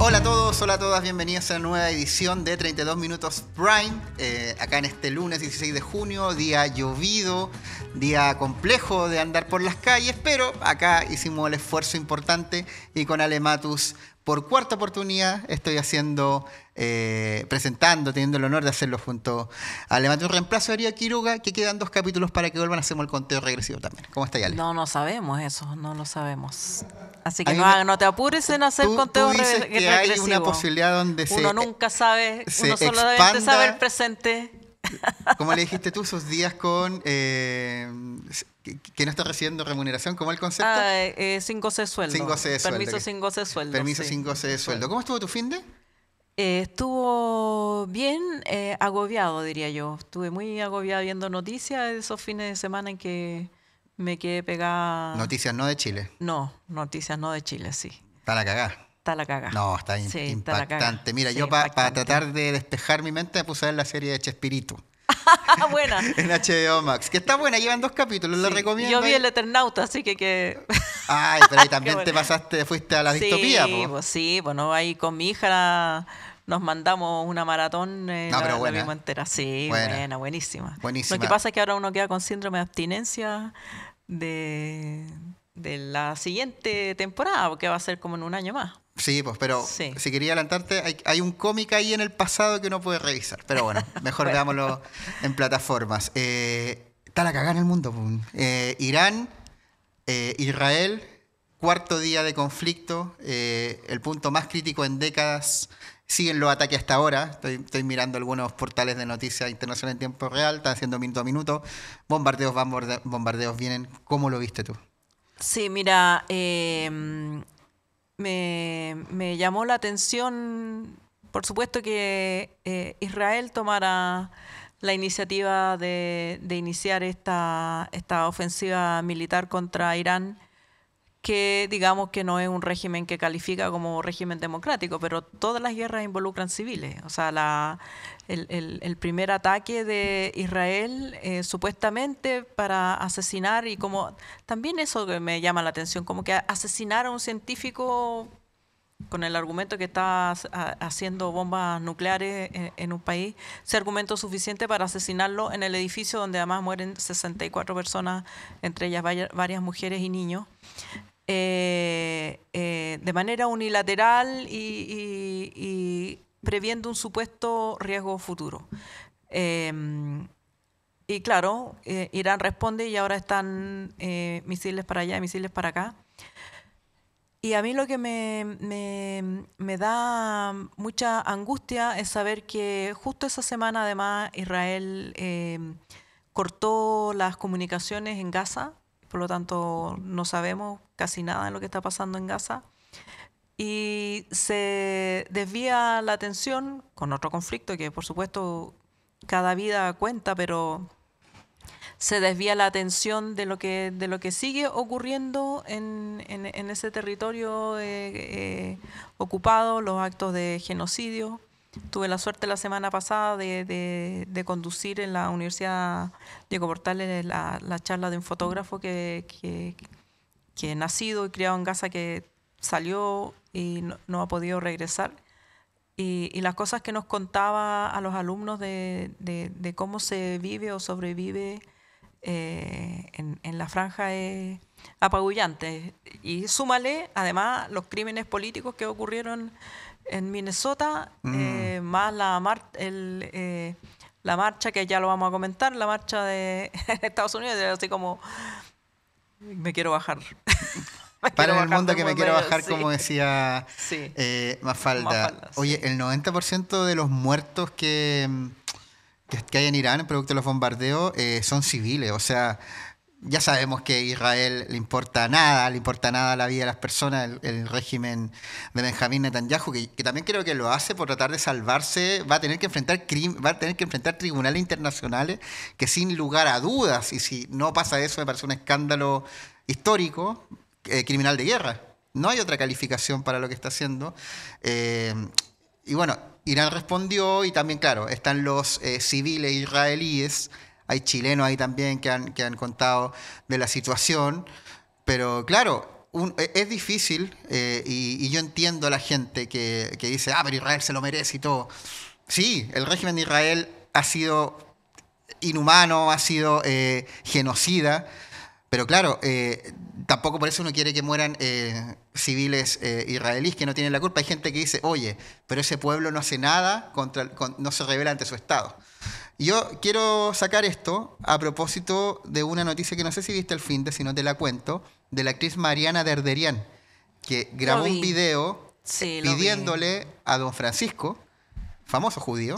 Hola a todos, hola a todas, bienvenidos a una nueva edición de 32 Minutos Prime, acá en este lunes 16 de junio, día llovido, día complejo de andar por las calles, pero acá hicimos el esfuerzo importante y con Ale Matus, por cuarta oportunidad, estoy presentando, teniendo el honor de hacerlo junto a Ale Matus, reemplazo de Ariel Quiroga, que quedan 2 capítulos para que vuelvan, hacemos el conteo regresivo también. ¿Cómo está, Ale? No sabemos eso, no lo sabemos. Así A que mí me- no te apures en hacer Tú conteo dices que hay regresivo. una posibilidad donde Uno nunca sabe, se uno solamente sabe el expanda. presente. ¿Cómo le dijiste tú esos días con que no estás recibiendo remuneración? ¿Cómo es el concepto? Sin goce de sueldo. Sin goce de sueldo. Permiso sin goce de sueldo. Permiso sí. sin goce de sueldo. ¿Cómo estuvo tu finde? Estuvo bien agobiado, diría yo. Estuve muy agobiado viendo noticias esos fines de semana en que me quedé pegada. Noticias no de Chile. No, noticias no de Chile, sí. Está la cagada. Está la caga. No, está Sí, está la impactante. caga. Mira, Sí, yo para impactante. tratar de despejar mi mente me puse a ver la serie de Chespirito Buena. en HBO Max. Que está buena, llevan 2 capítulos, lo Sí, recomiendo. yo vi El Eternauta, así que... Ay, pero ahí también Qué te bueno. fuiste a la distopía, po. Pues sí, bueno, ahí con mi hija nos mandamos una maratón, No, pero la buena. vimos entera. Sí, Buena. buenísima. Buenísima. Lo que pasa es que ahora uno queda con síndrome de abstinencia de la siguiente temporada, porque va a ser como en un año más. Sí, pues, pero Sí. si quería adelantarte, hay un cómic ahí en el pasado que uno puede revisar. Pero bueno, mejor veámoslo en plataformas. Está la cagada en el mundo, pum. Irán, Israel, 4.º día de conflicto, el punto más crítico en décadas. Siguen los ataques hasta ahora. Estoy mirando algunos portales de noticias internacionales en tiempo real. Están haciendo minuto a minuto. Bombardeos vienen. ¿Cómo lo viste tú? Sí, mira, me llamó la atención, por supuesto, que Israel tomara la iniciativa de iniciar esta ofensiva militar contra Irán, que digamos que no es un régimen que califica como régimen democrático, pero todas las guerras involucran civiles. O sea, el primer ataque de Israel supuestamente para asesinar, y como también eso que me llama la atención, como que asesinar a un científico con el argumento que está haciendo bombas nucleares en un país, ese argumento suficiente para asesinarlo en el edificio donde además mueren 64 personas, entre ellas varias mujeres y niños. De manera unilateral y previendo un supuesto riesgo futuro. Y claro, Irán responde y ahora están misiles para allá, misiles para acá. Y a mí lo que me da mucha angustia es saber que justo esa semana además Israel cortó las comunicaciones en Gaza, por lo tanto no sabemos casi nada de lo que está pasando en Gaza, y se desvía la atención con otro conflicto que por supuesto cada vida cuenta, pero se desvía la atención de lo que sigue ocurriendo en ese territorio ocupado, los actos de genocidio. Tuve la suerte la semana pasada de conducir en la Universidad Diego Portales la charla de un fotógrafo que nacido y criado en Gaza, que salió y no ha podido regresar. Y las cosas que nos contaba a los alumnos de cómo se vive o sobrevive en la franja es apabullante. Y súmale, además, los crímenes políticos que ocurrieron en Minnesota, más la marcha, que ya lo vamos a comentar, la marcha de Estados Unidos, así como me quiero bajar. Para en el mundo del que me quiero bajar, sí. como decía Sí. Mafalda. Sí. Oye, el 90% de los muertos que hay en Irán, producto de los bombardeos, son civiles. O sea, ya sabemos que a Israel le importa nada la vida de las personas, el régimen de Benjamín Netanyahu, que también creo que lo hace por tratar de salvarse, va a tener que enfrentar tribunales internacionales que, sin lugar a dudas, y si no pasa eso, me parece un escándalo histórico, criminal de guerra. No hay otra calificación para lo que está haciendo. Y bueno, Irán respondió, y también, claro, están los civiles israelíes. Hay chilenos ahí también que han contado de la situación. Pero claro, es difícil y yo entiendo a la gente que dice, pero Israel se lo merece y todo. Sí, el régimen de Israel ha sido inhumano, ha sido genocida, pero claro, tampoco por eso uno quiere que mueran civiles israelíes que no tienen la culpa. Hay gente que dice, oye, pero ese pueblo no hace nada, no se rebela ante su Estado. Y yo quiero sacar esto a propósito de una noticia que no sé si viste el finde, si no te la cuento, de la actriz Mariana Derderian, que grabó un video pidiéndole a don Francisco, famoso judío,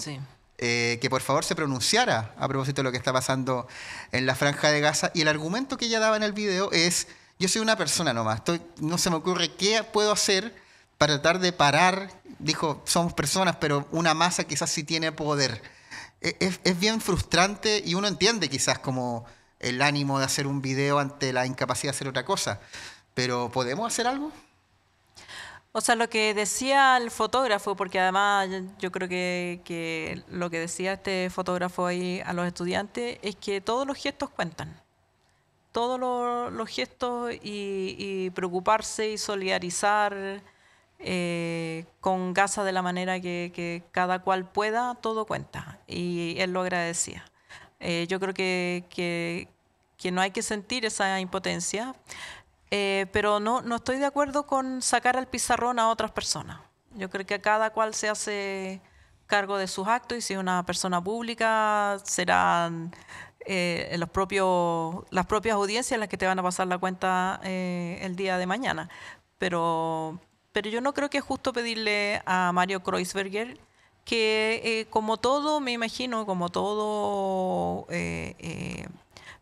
que por favor se pronunciara a propósito de lo que está pasando en la Franja de Gaza. Y el argumento que ella daba en el video es, yo soy una persona nomás, no se me ocurre qué puedo hacer para tratar de parar, dijo, somos personas, pero una masa quizás sí tiene poder. Es bien frustrante y uno entiende quizás como el ánimo de hacer un video ante la incapacidad de hacer otra cosa, pero ¿podemos hacer algo? O sea, lo que decía el fotógrafo, porque además yo creo que lo que decía este fotógrafo ahí a los estudiantes es que todos los gestos cuentan. Todos los gestos y preocuparse y solidarizar con Gaza de la manera que cada cual pueda, todo cuenta. Y él lo agradecía. Yo creo que no hay que sentir esa impotencia. Pero no estoy de acuerdo con sacar al pizarrón a otras personas. Yo creo que cada cual se hace cargo de sus actos y si es una persona pública serán las propias audiencias las que te van a pasar la cuenta el día de mañana. Pero yo no creo que es justo pedirle a Mario Kreuzberger que como todo, me imagino, como todo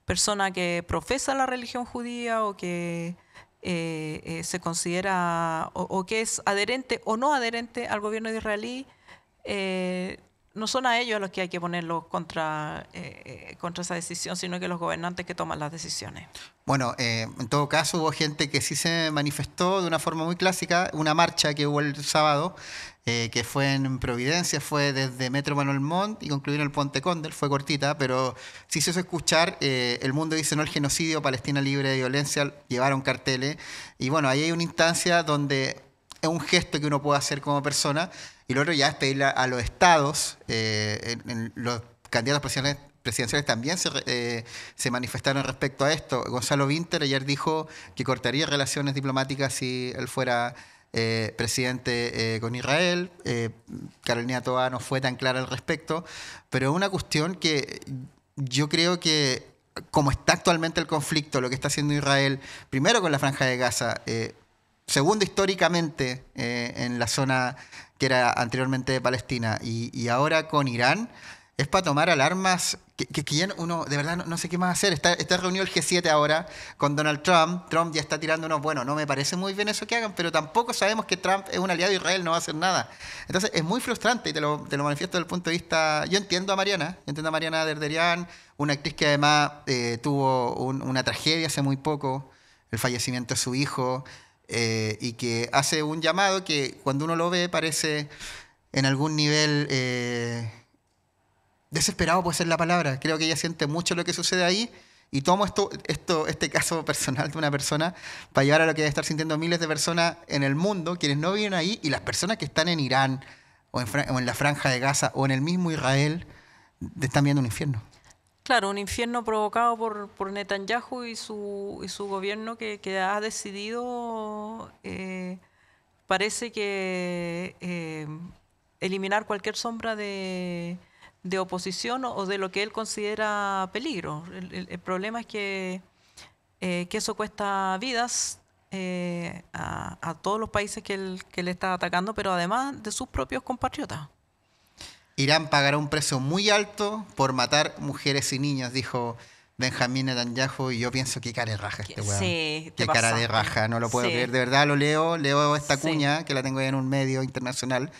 persona que profesa la religión judía o que se considera o que es adherente o no adherente al gobierno israelí, no son a ellos a los que hay que ponerlos contra esa decisión, sino que los gobernantes que toman las decisiones. Bueno, en todo caso hubo gente que sí se manifestó de una forma muy clásica, una marcha que hubo el sábado, que fue en Providencia, fue desde Metro Manuel Montt y concluyó en el Puente Condel, fue cortita, pero sí se hizo escuchar, el mundo dice no al genocidio, Palestina libre de violencia, llevaron carteles, y bueno, ahí hay una instancia donde es un gesto que uno puede hacer como persona, y lo otro ya es pedirle a los estados, los candidatos presidenciales también se manifestaron respecto a esto. Gonzalo Vinter ayer dijo que cortaría relaciones diplomáticas si él fuera presidente con Israel. Carolina Toa no fue tan clara al respecto, pero es una cuestión que yo creo que como está actualmente el conflicto, lo que está haciendo Israel, primero con la Franja de Gaza, segundo históricamente en la zona que era anteriormente de Palestina y ahora con Irán, es para tomar alarmas que ya uno de verdad no sé qué más hacer. Está reunido el G7 ahora con Donald Trump. Trump ya está tirándonos, bueno, no me parece muy bien eso que hagan, pero tampoco sabemos que Trump es un aliado de Israel, no va a hacer nada. Entonces es muy frustrante y te lo manifiesto desde el punto de vista... Yo entiendo a Mariana Derderian, una actriz que además tuvo una tragedia hace muy poco, el fallecimiento de su hijo, y que hace un llamado que cuando uno lo ve parece en algún nivel... desesperado puede ser la palabra. Creo que ella siente mucho lo que sucede ahí y tomo este caso personal de una persona para llevar a lo que debe estar sintiendo miles de personas en el mundo, quienes no viven ahí y las personas que están en Irán o en la Franja de Gaza o en el mismo Israel están viendo un infierno. Claro, un infierno provocado por Netanyahu y su gobierno que ha decidido, parece que eliminar cualquier sombra de oposición o de lo que él considera peligro. El problema es que eso cuesta vidas a todos los países que él está atacando, pero además de sus propios compatriotas. Irán pagará un precio muy alto por matar mujeres y niños, dijo Benjamín Netanyahu, y yo pienso qué cara de raja este weón. Sí, qué cara de raja, no lo puedo creer. De verdad lo leo esta cuña, que la tengo ahí en un medio internacional,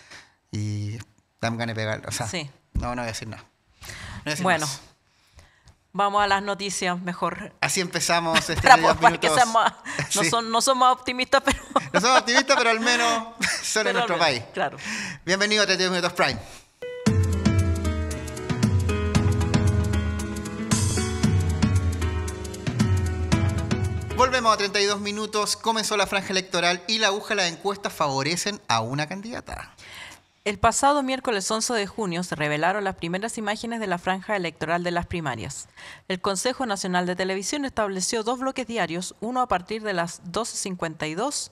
y dan ganas de pegarlo. O sea, no voy a decir nada. Bueno, vamos a las noticias mejor. Así empezamos este para que no somos optimistas, pero... No somos optimistas, pero al menos son en nuestro país. Claro. Bienvenido a 32 Minutos Prime. Volvemos a 32 minutos, comenzó la franja electoral y la aguja de las encuestas favorecen a una candidata. El pasado miércoles 11 de junio se revelaron las primeras imágenes de la franja electoral de las primarias. El Consejo Nacional de Televisión estableció 2 bloques diarios, uno a partir de las 12:52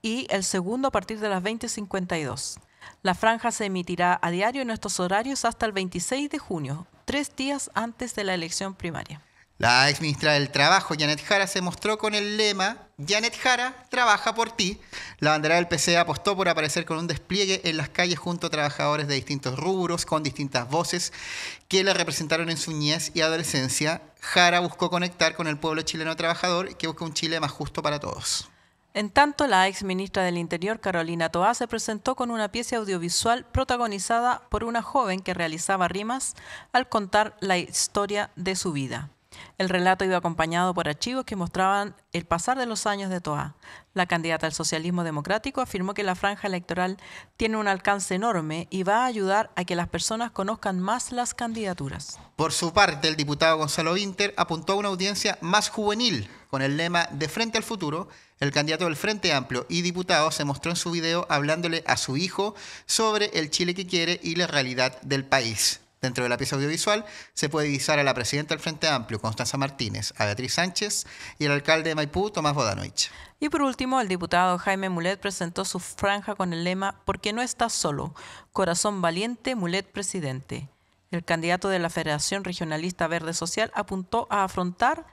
y el segundo a partir de las 20:52. La franja se emitirá a diario en estos horarios hasta el 26 de junio, 3 días antes de la elección primaria. La ex ministra del Trabajo, Janet Jara, se mostró con el lema «Janet Jara, trabaja por ti». La bandera del PC apostó por aparecer con un despliegue en las calles junto a trabajadores de distintos rubros, con distintas voces que la representaron en su niñez y adolescencia. Jara buscó conectar con el pueblo chileno trabajador que busca un Chile más justo para todos. En tanto, la ex ministra del Interior, Carolina Toá, se presentó con una pieza audiovisual protagonizada por una joven que realizaba rimas al contar la historia de su vida. El relato iba acompañado por archivos que mostraban el pasar de los años de Toá. La candidata al socialismo democrático afirmó que la franja electoral tiene un alcance enorme y va a ayudar a que las personas conozcan más las candidaturas. Por su parte, el diputado Gonzalo Vinter apuntó a una audiencia más juvenil. Con el lema «De frente al futuro», el candidato del Frente Amplio y diputado se mostró en su video hablándole a su hijo sobre el Chile que quiere y la realidad del país. Dentro de la pieza audiovisual se puede divisar a la presidenta del Frente Amplio, Constanza Martínez, a Beatriz Sánchez y al alcalde de Maipú, Tomás Bodanovich. Y por último, el diputado Jaime Mulet presentó su franja con el lema «Porque no estás solo, corazón valiente, Mulet presidente». El candidato de la Federación Regionalista Verde Social apuntó a afrontar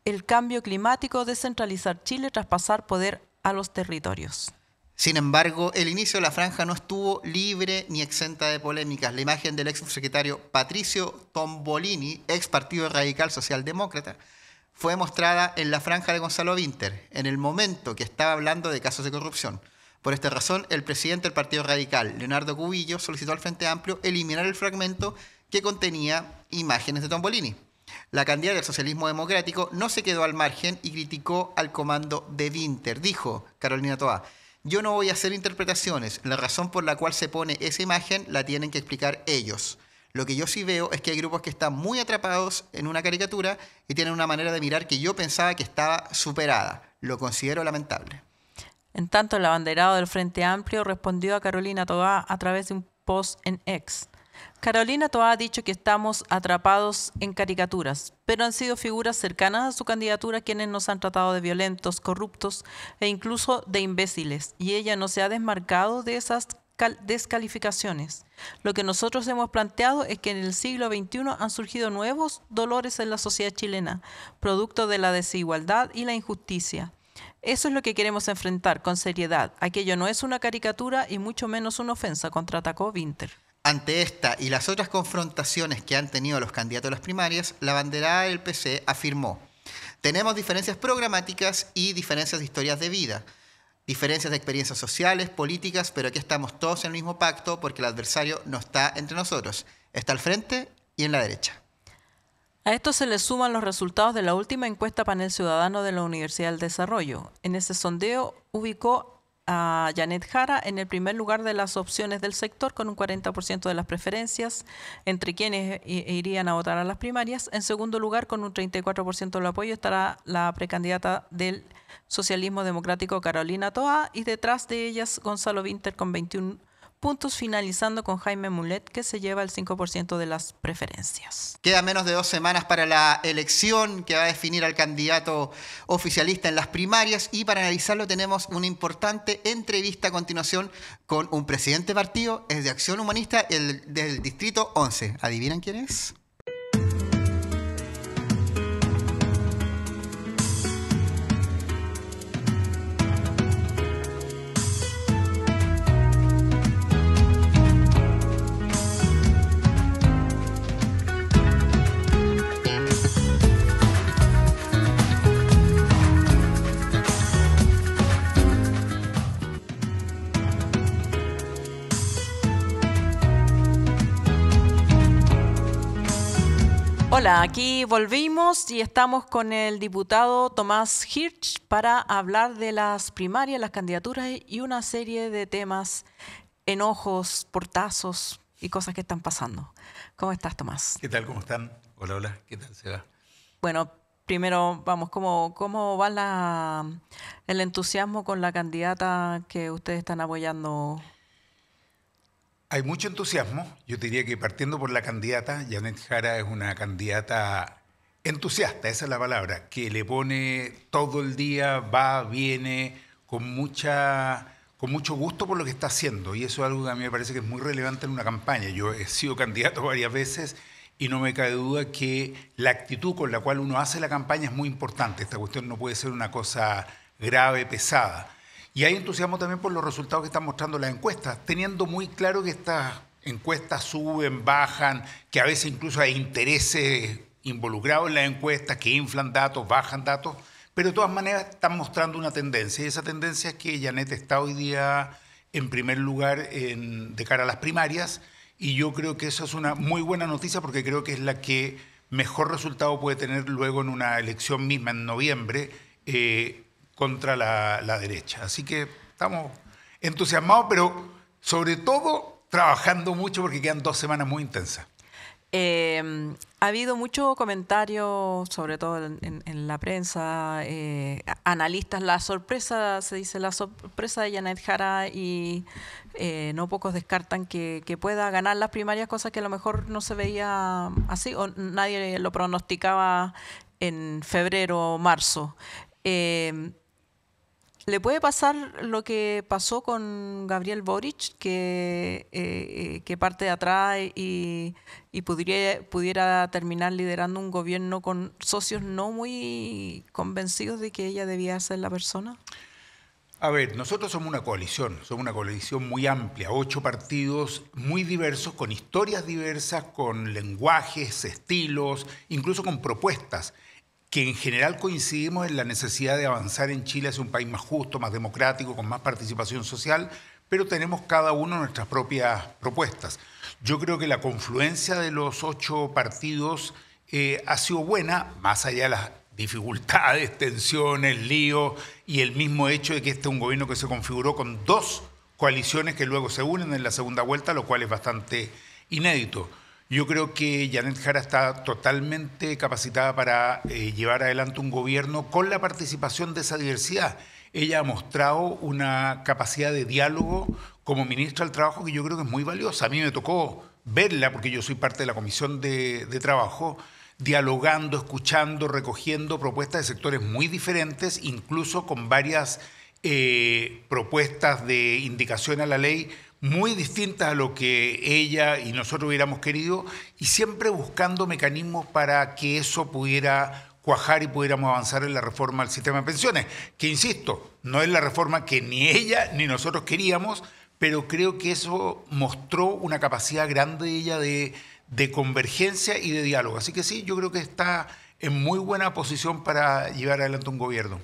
el cambio climático, descentralizar Chile tras pasar poder a los territorios. Sin embargo, el inicio de la franja no estuvo libre ni exenta de polémicas. La imagen del ex subsecretario Patricio Tombolini, ex Partido Radical Socialdemócrata, fue mostrada en la franja de Gonzalo Vinter, en el momento que estaba hablando de casos de corrupción. Por esta razón, el presidente del Partido Radical, Leonardo Cubillo, solicitó al Frente Amplio eliminar el fragmento que contenía imágenes de Tombolini. La candidata del socialismo democrático no se quedó al margen y criticó al comando de Vinter. Dijo Carolina Toá: «Yo no voy a hacer interpretaciones. La razón por la cual se pone esa imagen la tienen que explicar ellos. Lo que yo sí veo es que hay grupos que están muy atrapados en una caricatura y tienen una manera de mirar que yo pensaba que estaba superada. Lo considero lamentable». En tanto, el abanderado del Frente Amplio respondió a Carolina Toá a través de un post en X. Carolina Toá ha dicho que estamos atrapados en caricaturas, pero han sido figuras cercanas a su candidatura quienes nos han tratado de violentos, corruptos e incluso de imbéciles, y ella no se ha desmarcado de esas descalificaciones. Lo que nosotros hemos planteado es que en el siglo XXI han surgido nuevos dolores en la sociedad chilena, producto de la desigualdad y la injusticia. Eso es lo que queremos enfrentar con seriedad. Aquello no es una caricatura y mucho menos una ofensa, contraatacó Vinter. Ante esta y las otras confrontaciones que han tenido los candidatos a las primarias, la abanderada del PC afirmó: «Tenemos diferencias programáticas y diferencias de historias de vida, diferencias de experiencias sociales, políticas, pero aquí estamos todos en el mismo pacto porque el adversario no está entre nosotros, está al frente y en la derecha». A esto se le suman los resultados de la última encuesta Panel Ciudadano de la Universidad del Desarrollo. En ese sondeo ubicó a Janet Jara en el primer lugar de las opciones del sector con un 40% de las preferencias entre quienes irían a votar a las primarias. En segundo lugar, con un 34% del apoyo, estará la precandidata del socialismo democrático Carolina Toá y detrás de ellas Gonzalo Vinter con 21 puntos, finalizando con Jaime Mulet, que se lleva el 5% de las preferencias. Queda menos de 2 semanas para la elección que va a definir al candidato oficialista en las primarias, y para analizarlo tenemos una importante entrevista a continuación con un presidente de partido, es de Acción Humanista, del Distrito 11. ¿Adivinan quién es? Hola, aquí volvimos y estamos con el diputado Tomás Hirsch para hablar de las primarias, las candidaturas y una serie de temas, enojos, portazos y cosas que están pasando. ¿Cómo estás, Tomás? ¿Qué tal? ¿Cómo están? Hola, hola. ¿Qué tal se va? Bueno, primero, vamos, ¿cómo va el entusiasmo con la candidata que ustedes están apoyando? Hay mucho entusiasmo. Yo diría que partiendo por la candidata, Janet Jara es una candidata entusiasta, esa es la palabra, que le pone todo el día, va, viene, con mucho gusto por lo que está haciendo. Y eso es algo que a mí me parece que es muy relevante en una campaña. Yo he sido candidato varias veces y no me cabe duda que la actitud con la cual uno hace la campaña es muy importante. Esta cuestión no puede ser una cosa grave, pesada. Y hay entusiasmo también por los resultados que están mostrando las encuestas, teniendo muy claro que estas encuestas suben, bajan, que a veces incluso hay intereses involucrados en las encuestas, que inflan datos, bajan datos, pero de todas maneras están mostrando una tendencia. Y esa tendencia es que Janet está hoy día en primer lugar de cara a las primarias, y yo creo que eso es una muy buena noticia porque creo que es la que mejor resultado puede tener luego en una elección misma en noviembre, contra la derecha. Así que estamos entusiasmados, pero sobre todo trabajando mucho porque quedan 2 semanas muy intensas. Ha habido mucho comentario, sobre todo en la prensa, analistas, se dice la sorpresa de Janet Jara, y no pocos descartan que pueda ganar las primarias, cosa que a lo mejor no se veía así, o nadie lo pronosticaba en febrero o marzo. ¿Le puede pasar lo que pasó con Gabriel Boric, que parte de atrás y pudiera terminar liderando un gobierno con socios no muy convencidos de que ella debía ser la persona? A ver, nosotros somos una coalición muy amplia, 8 partidos muy diversos, con historias diversas, con lenguajes, estilos, incluso con propuestas, que en general coincidimos en la necesidad de avanzar en Chile hacia un país más justo, más democrático, con más participación social, pero tenemos cada uno nuestras propias propuestas. Yo creo que la confluencia de los 8 partidos ha sido buena, más allá de las dificultades, tensiones, líos y el mismo hecho de que este es un gobierno que se configuró con 2 coaliciones que luego se unen en la segunda vuelta, lo cual es bastante inédito. Yo creo que Janet Jara está totalmente capacitada para llevar adelante un gobierno con la participación de esa diversidad. Ella ha mostrado una capacidad de diálogo como ministra del Trabajo que yo creo que es muy valiosa. A mí me tocó verla, porque yo soy parte de la Comisión de Trabajo, dialogando, escuchando, recogiendo propuestas de sectores muy diferentes, incluso con varias propuestas de indicación a la ley muy distintas a lo que ella y nosotros hubiéramos querido, y siempre buscando mecanismos para que eso pudiera cuajar y pudiéramos avanzar en la reforma del sistema de pensiones, que insisto, no es la reforma que ni ella ni nosotros queríamos, pero creo que eso mostró una capacidad grande de ella de convergencia y de diálogo. Así que sí, yo creo que está en muy buena posición para llevar adelante un gobierno.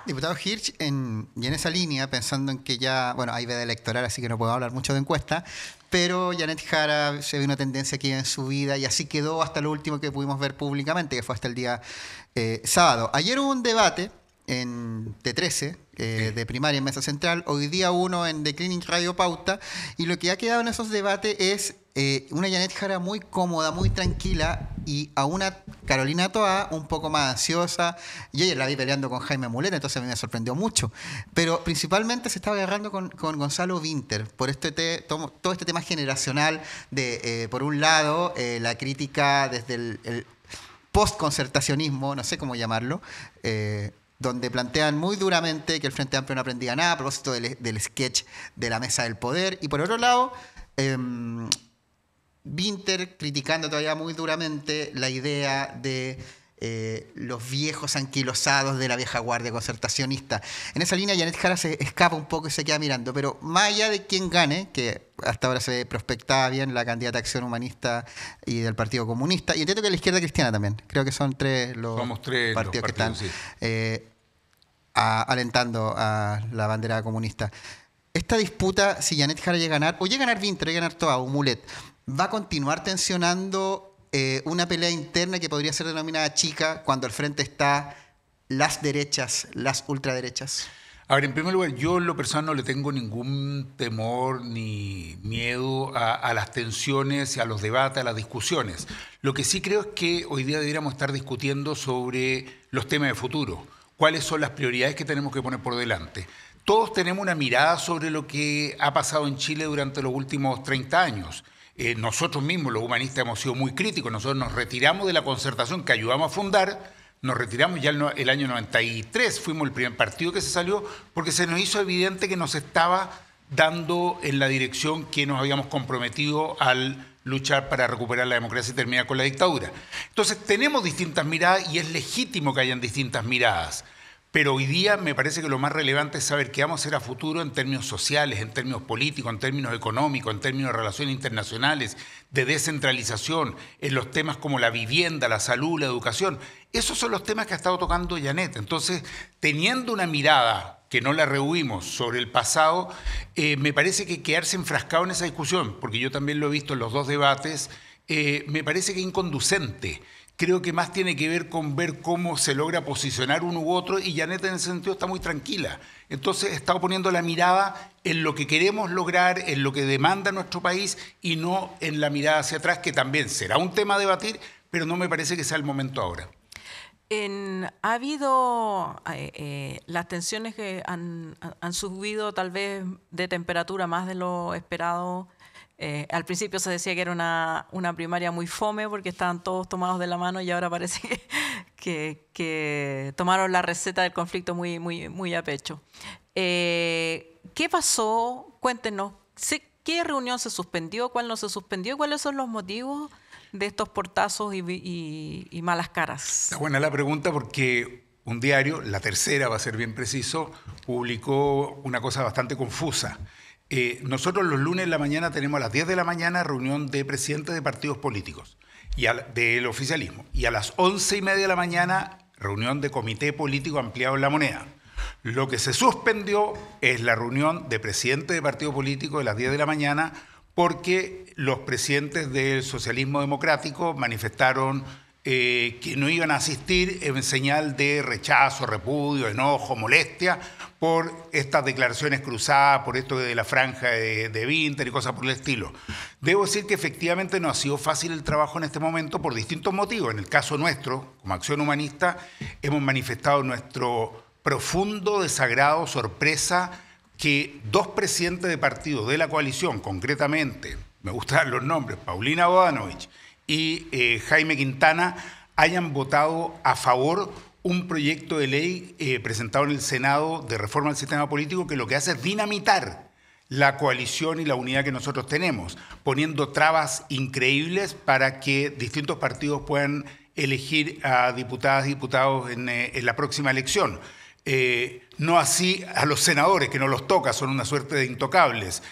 Diputado Hirsch, y en esa línea, pensando en que ya, bueno, hay veda electoral, así que no puedo hablar mucho de encuesta, pero Janet Jara se ve una tendencia que en su vida, y así quedó hasta lo último que pudimos ver públicamente, que fue hasta el día sábado. Ayer hubo un debate en T13, de primaria en Mesa Central, hoy día uno en The Clinic Radio Pauta, y lo que ha quedado en esos debates es una Janet Jara muy cómoda, muy tranquila, y a una Carolina Toá un poco más ansiosa. Yo ayer la vi peleando con Jaime Mulet, entonces a mí me sorprendió mucho. Pero principalmente se estaba agarrando con Gonzalo Winter por todo este tema generacional de, por un lado, la crítica desde el post-concertacionismo, no sé cómo llamarlo, donde plantean muy duramente que el Frente Amplio no aprendía nada a propósito del sketch de la Mesa del Poder. Y por otro lado, Winter criticando todavía muy duramente la idea de los viejos anquilosados de la vieja guardia concertacionista. En esa línea Janet Jara se escapa un poco y se queda mirando, pero más allá de quién gane, que hasta ahora se prospectaba bien la candidata de Acción Humanista y del Partido Comunista, y entiendo que la Izquierda Cristiana también, creo que son 3 los partidos que están sí, alentando a la bandera comunista. Esta disputa, si Janet Jara llega a ganar, o llega a ganar Winter, o llega a ganar Toá o Mulet, ¿va a continuar tensionando una pelea interna que podría ser denominada chica cuando al frente está las derechas, las ultraderechas? Ahora, en primer lugar, yo en lo personal no le tengo ningún temor ni miedo a las tensiones, a los debates, a las discusiones. Lo que sí creo es que hoy día deberíamos estar discutiendo sobre los temas de futuro. ¿Cuáles son las prioridades que tenemos que poner por delante? Todos tenemos una mirada sobre lo que ha pasado en Chile durante los últimos 30 años. Nosotros mismos, los humanistas, hemos sido muy críticos. Nosotros nos retiramos de la concertación que ayudamos a fundar. Nos retiramos ya el año 93, fuimos el primer partido que se salió, porque se nos hizo evidente que nos estaba dando en la dirección que nos habíamos comprometido al luchar para recuperar la democracia y terminar con la dictadura. Entonces tenemos distintas miradas y es legítimo que hayan distintas miradas. Pero hoy día me parece que lo más relevante es saber qué vamos a hacer a futuro en términos sociales, en términos políticos, en términos económicos, en términos de relaciones internacionales, de descentralización, en los temas como la vivienda, la salud, la educación. Esos son los temas que ha estado tocando Janet. Entonces, teniendo una mirada que no la rehuimos sobre el pasado, me parece que quedarse enfrascado en esa discusión, porque yo también lo he visto en los dos debates, me parece que es inconducente. Creo que más tiene que ver con ver cómo se logra posicionar uno u otro y Janet en ese sentido está muy tranquila. Entonces está poniendo la mirada en lo que queremos lograr, en lo que demanda nuestro país y no en la mirada hacia atrás, que también será un tema a debatir, pero no me parece que sea el momento ahora. Ha habido las tensiones que han subido tal vez de temperatura más de lo esperado. Al principio se decía que era una primaria muy fome porque estaban todos tomados de la mano y ahora parece que tomaron la receta del conflicto muy a pecho. ¿Qué pasó? Cuéntenos. ¿Qué reunión se suspendió? ¿Cuál no se suspendió? ¿Cuáles son los motivos de estos portazos y malas caras? Está buena la pregunta porque un diario, La Tercera, va a ser bien preciso, publicó una cosa bastante confusa. Nosotros los lunes en la mañana tenemos a las 10 de la mañana reunión de presidentes de partidos políticos y del oficialismo. Y a las 11:30 de la mañana reunión de comité político ampliado en La Moneda. Lo que se suspendió es la reunión de presidentes de partidos políticos de las 10 de la mañana porque los presidentes del socialismo democrático manifestaron que no iban a asistir en señal de rechazo, repudio, enojo, molestia por estas declaraciones cruzadas, por esto de la franja de Vinter y cosas por el estilo. Debo decir que efectivamente no ha sido fácil el trabajo en este momento por distintos motivos. En el caso nuestro, como Acción Humanista, hemos manifestado nuestro profundo desagrado, sorpresa, que dos presidentes de partidos de la coalición, concretamente, me gustan los nombres, Paulina Bodanovich y Jaime Quintana, hayan votado a favor un proyecto de ley presentado en el Senado de reforma del sistema político que lo que hace es dinamitar la coalición y la unidad que nosotros tenemos, poniendo trabas increíbles para que distintos partidos puedan elegir a diputadas y diputados en la próxima elección. No así a los senadores, que no los toca, son una suerte de intocables.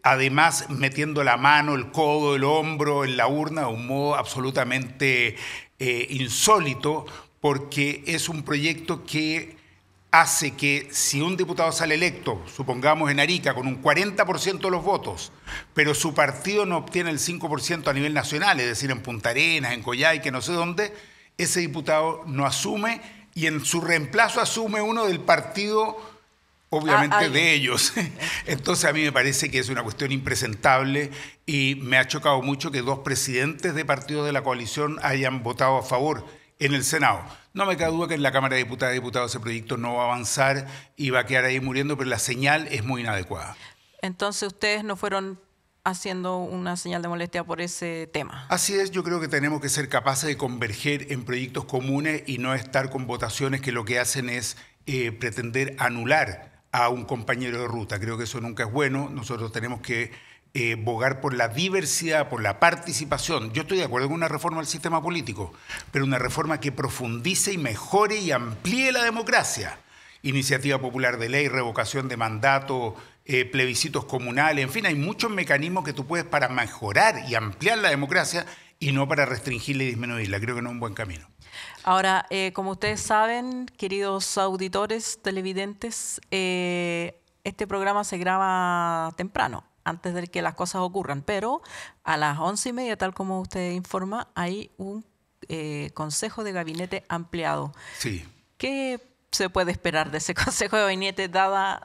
Además, metiendo la mano, el codo, el hombro en la urna de un modo absolutamente insólito, porque es un proyecto que hace que si un diputado sale electo, supongamos en Arica, con un 40% de los votos, pero su partido no obtiene el 5% a nivel nacional, es decir, en Punta Arenas, en Coyhaique, no sé dónde, ese diputado no asume y en su reemplazo asume uno del partido, obviamente, de ellos. Entonces a mí me parece que es una cuestión impresentable y me ha chocado mucho que dos presidentes de partidos de la coalición hayan votado a favor en el Senado. No me cabe duda que en la Cámara de Diputadas y Diputados ese proyecto no va a avanzar y va a quedar ahí muriendo, pero la señal es muy inadecuada. Entonces ustedes no fueron haciendo una señal de molestia por ese tema. Así es, yo creo que tenemos que ser capaces de converger en proyectos comunes y no estar con votaciones que lo que hacen es pretender anular a un compañero de ruta. Creo que eso nunca es bueno. Nosotros tenemos que bogar por la diversidad, por la participación. Yo estoy de acuerdo con una reforma del sistema político, pero una reforma que profundice y mejore y amplíe la democracia. Iniciativa popular de ley, revocación de mandato, plebiscitos comunales, en fin, hay muchos mecanismos que tú puedes para mejorar y ampliar la democracia y no para restringirla y disminuirla. Creo que no es un buen camino. Ahora, como ustedes saben, queridos auditores, televidentes, este programa se graba temprano, antes de que las cosas ocurran, pero a las 11:30, tal como usted informa, hay un consejo de gabinete ampliado. Sí. ¿Qué se puede esperar de ese Consejo de Gabinete dada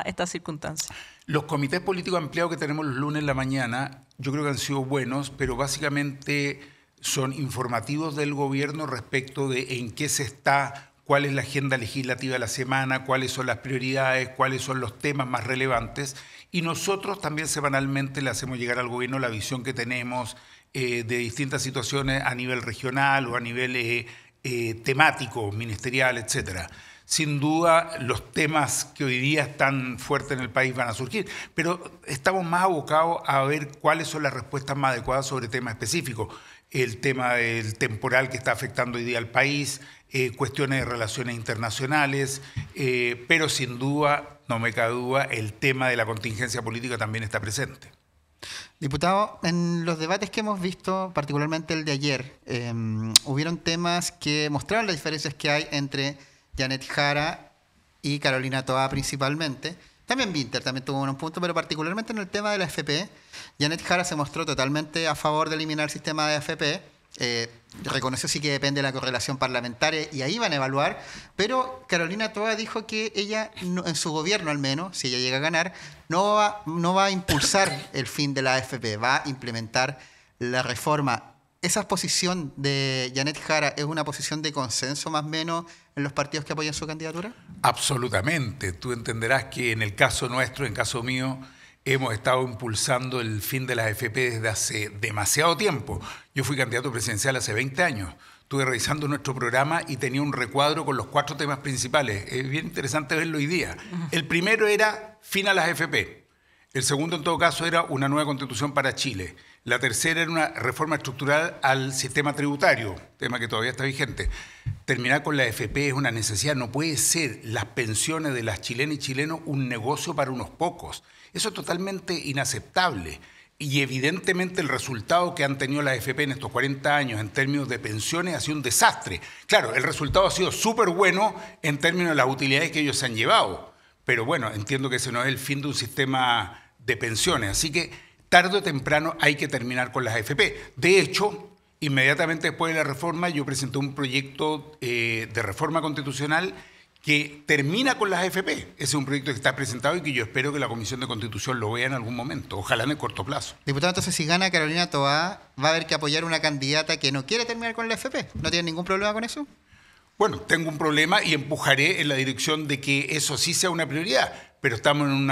esta circunstancia? Los comités políticos ampliados que tenemos los lunes en la mañana, yo creo que han sido buenos, pero básicamente son informativos del gobierno respecto de en qué se está, cuál es la agenda legislativa de la semana, cuáles son las prioridades, cuáles son los temas más relevantes. Y nosotros también semanalmente le hacemos llegar al gobierno la visión que tenemos de distintas situaciones a nivel regional o a nivel temático, ministerial, etcétera. Sin duda, los temas que hoy día están fuertes en el país van a surgir, pero estamos más abocados a ver cuáles son las respuestas más adecuadas sobre temas específicos. El tema del temporal que está afectando hoy día al país, cuestiones de relaciones internacionales, pero sin duda, no me cabe duda, el tema de la contingencia política también está presente. Diputado, en los debates que hemos visto, particularmente el de ayer, hubieron temas que mostraron las diferencias que hay entre Janet Jara y Carolina Toá principalmente. También Winter también tuvo unos puntos, pero particularmente en el tema de la AFP, Janet Jara se mostró totalmente a favor de eliminar el sistema de AFP. Reconoció sí que depende de la correlación parlamentaria y ahí van a evaluar, pero Carolina Toá dijo que ella, no, en su gobierno al menos, si ella llega a ganar, no va a impulsar el fin de la AFP, va a implementar la reforma. ¿Esa posición de Janet Jara es una posición de consenso más o menos en los partidos que apoyan su candidatura? Absolutamente. Tú entenderás que en el caso nuestro, en caso mío, hemos estado impulsando el fin de las AFP desde hace demasiado tiempo. Yo fui candidato presidencial hace 20 años. Estuve revisando nuestro programa y tenía un recuadro con los 4 temas principales. Es bien interesante verlo hoy día. El primero era fin a las AFP. El segundo, en todo caso, era una nueva constitución para Chile. La tercera era una reforma estructural al sistema tributario, tema que todavía está vigente. Terminar con la AFP es una necesidad. No puede ser las pensiones de las chilenas y chilenos un negocio para unos pocos. Eso es totalmente inaceptable. Y evidentemente el resultado que han tenido las AFP en estos 40 años en términos de pensiones ha sido un desastre. Claro, el resultado ha sido súper bueno en términos de las utilidades que ellos se han llevado. Pero bueno, entiendo que ese no es el fin de un sistema de pensiones. Así que tarde o temprano hay que terminar con las AFP. De hecho, inmediatamente después de la reforma, yo presenté un proyecto de reforma constitucional que termina con las AFP. Ese es un proyecto que está presentado y que yo espero que la Comisión de Constitución lo vea en algún momento, ojalá en el corto plazo. Diputado, entonces si gana Carolina Toá, va a haber que apoyar una candidata que no quiere terminar con la AFP. ¿No tiene ningún problema con eso? Bueno, tengo un problema y empujaré en la dirección de que eso sí sea una prioridad, pero estamos en un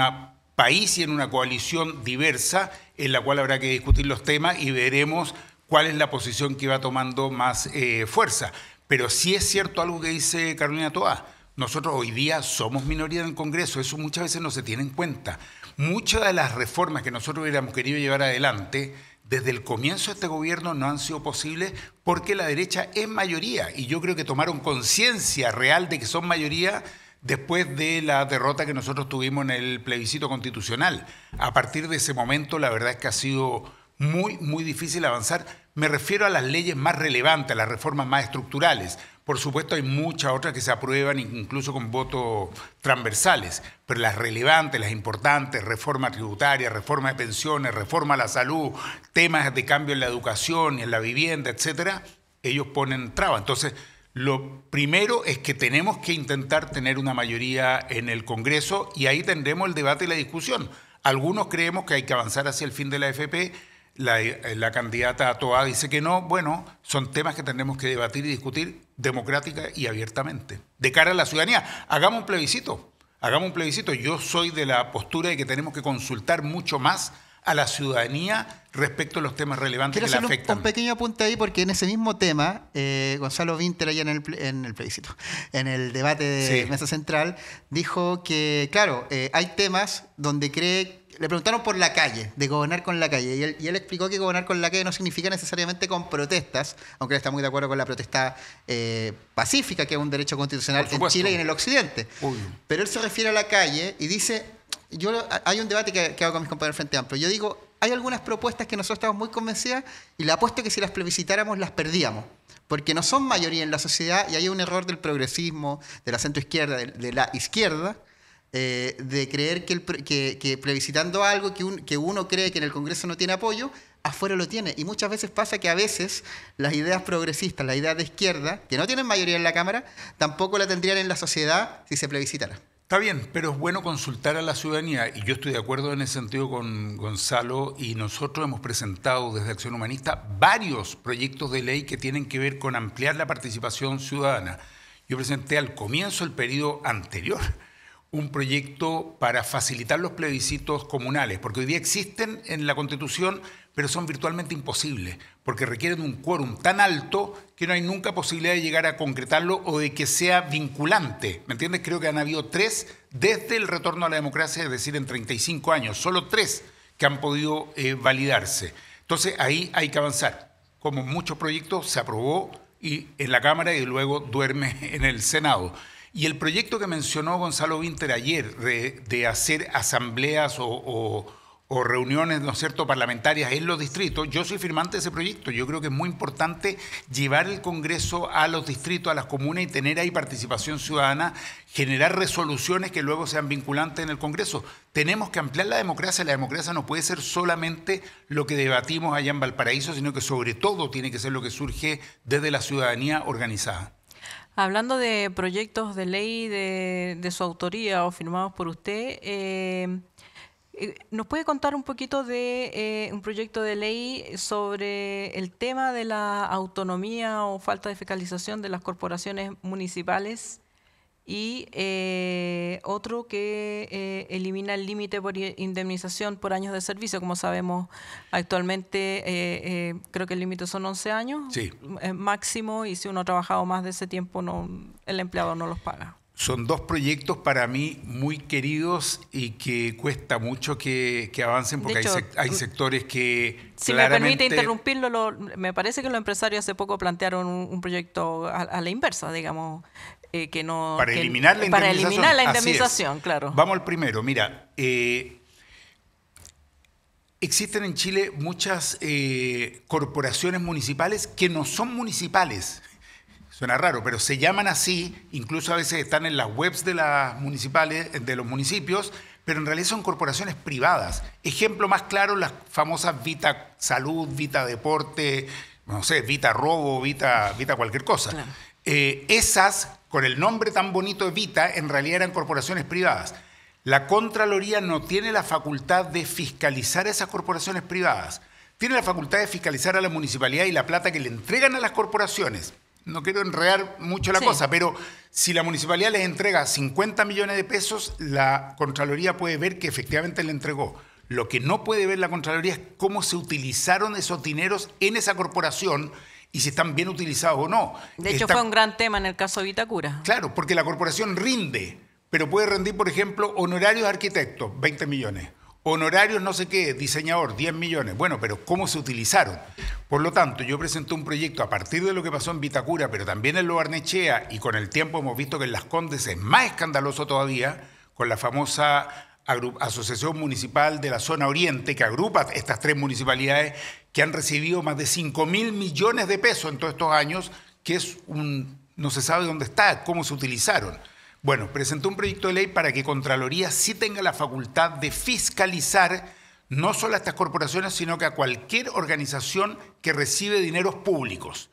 país y en una coalición diversa en la cual habrá que discutir los temas y veremos cuál es la posición que va tomando más fuerza. Pero sí es cierto algo que dice Carolina Toá. Nosotros hoy día somos minoría en el Congreso, eso muchas veces no se tiene en cuenta. Muchas de las reformas que nosotros hubiéramos querido llevar adelante desde el comienzo de este gobierno no han sido posibles porque la derecha es mayoría y yo creo que tomaron conciencia real de que son mayoría después de la derrota que nosotros tuvimos en el plebiscito constitucional. A partir de ese momento la verdad es que ha sido muy difícil avanzar. Me refiero a las leyes más relevantes, a las reformas más estructurales. Por supuesto hay muchas otras que se aprueban incluso con votos transversales, pero las relevantes, las importantes, reforma tributaria, reforma de pensiones, reforma a la salud, temas de cambio en la educación, en la vivienda, etcétera, ellos ponen trabas. Entonces, lo primero es que tenemos que intentar tener una mayoría en el Congreso y ahí tendremos el debate y la discusión. Algunos creemos que hay que avanzar hacia el fin de la AFP. La candidata Toá dice que no. Bueno, son temas que tendremos que debatir y discutir democrática y abiertamente. De cara a la ciudadanía, hagamos un plebiscito. Yo soy de la postura de que tenemos que consultar mucho más a la ciudadanía respecto a los temas relevantes que la afectan. Quiero hacer un pequeño apunte ahí porque en ese mismo tema, Gonzalo Winter allá en el plebiscito, en el debate de Mesa Central, dijo que, claro, hay temas donde le preguntaron por la calle, de gobernar con la calle, y él explicó que gobernar con la calle no significa necesariamente con protestas, aunque él está muy de acuerdo con la protesta pacífica, que es un derecho constitucional en Chile y en el occidente. Pero él se refiere a la calle y dice, hay un debate que hago con mis compañeros del Frente Amplio, yo digo, hay algunas propuestas que nosotros estamos muy convencidas y le apuesto que si las plebiscitáramos las perdíamos, porque no son mayoría en la sociedad y hay un error del progresismo, de la centroizquierda, de la izquierda, de creer que plebiscitando algo que uno cree que en el Congreso no tiene apoyo, afuera lo tiene. Y muchas veces pasa que a veces las ideas progresistas, las ideas de izquierda, que no tienen mayoría en la Cámara, tampoco la tendrían en la sociedad si se plebiscitara. Está bien, pero es bueno consultar a la ciudadanía y yo estoy de acuerdo en ese sentido con Gonzalo y nosotros hemos presentado desde Acción Humanista varios proyectos de ley que tienen que ver con ampliar la participación ciudadana. Yo presenté al comienzo del periodo anterior un proyecto para facilitar los plebiscitos comunales, porque hoy día existen en la Constitución, pero son virtualmente imposibles, porque requieren un quórum tan alto que no hay nunca posibilidad de llegar a concretarlo o de que sea vinculante. ¿Me entiendes? Creo que han habido 3 desde el retorno a la democracia, es decir, en 35 años, solo 3 que han podido validarse. Entonces ahí hay que avanzar. Como muchos proyectos se aprobó y en la Cámara y luego duerme en el Senado. Y el proyecto que mencionó Gonzalo Winter ayer de hacer asambleas o reuniones, ¿no es cierto?, parlamentarias en los distritos, yo soy firmante de ese proyecto. Yo creo que es muy importante llevar el Congreso a los distritos, a las comunas y tener ahí participación ciudadana, generar resoluciones que luego sean vinculantes en el Congreso. Tenemos que ampliar la democracia. La democracia no puede ser solamente lo que debatimos allá en Valparaíso, sino que sobre todo tiene que ser lo que surge desde la ciudadanía organizada. Hablando de proyectos de ley de su autoría o firmados por usted, ¿nos puede contar un poquito de un proyecto de ley sobre el tema de la autonomía o falta de fiscalización de las corporaciones municipales? Y otro que elimina el límite por indemnización por años de servicio. Como sabemos, actualmente creo que el límite son 11 años sí, máximo, y si uno ha trabajado más de ese tiempo, el empleado no los paga. Son 2 proyectos para mí muy queridos y que cuesta mucho que avancen porque hecho, hay sectores que si claramente... me permite interrumpirlo, me parece que los empresarios hace poco plantearon un proyecto a la inversa, digamos, que no... Para eliminar la indemnización. Para eliminar la indemnización, claro. Vamos al primero. Mira, existen en Chile muchas corporaciones municipales que no son municipales. Suena raro, pero se llaman así, incluso a veces están en las webs de las municipales, de los municipios, pero en realidad son corporaciones privadas. Ejemplo más claro, las famosas Vita Salud, Vita Deporte, no sé, Vita Robo, Vita cualquier cosa. Claro. Esas, con el nombre tan bonito de Vita, en realidad eran corporaciones privadas. La Contraloría no tiene la facultad de fiscalizar esas corporaciones privadas. Tiene la facultad de fiscalizar a la municipalidad y la plata que le entregan a las corporaciones. No quiero enredar mucho la cosa, pero si la municipalidad les entrega 50 millones de pesos, la Contraloría puede ver que efectivamente le entregó. Lo que no puede ver la Contraloría es cómo se utilizaron esos dineros en esa corporación y si están bien utilizados o no. De hecho, fue un gran tema en el caso de Vitacura. Claro, porque la corporación rinde, pero puede rendir, por ejemplo, honorarios de arquitectos, 20 millones. Honorarios no sé qué, diseñador, 10 millones. Bueno, pero ¿cómo se utilizaron? Por lo tanto, yo presenté un proyecto a partir de lo que pasó en Vitacura, pero también en Lo Barnechea, y con el tiempo hemos visto que en Las Condes es más escandaloso todavía, con la famosa Asociación Municipal de la Zona Oriente, que agrupa estas 3 municipalidades que han recibido más de 5.000 millones de pesos en todos estos años, que es no se sabe dónde está, cómo se utilizaron. Bueno, presentó un proyecto de ley para que Contraloría sí tenga la facultad de fiscalizar no solo a estas corporaciones, sino que a cualquier organización que recibe dineros públicos.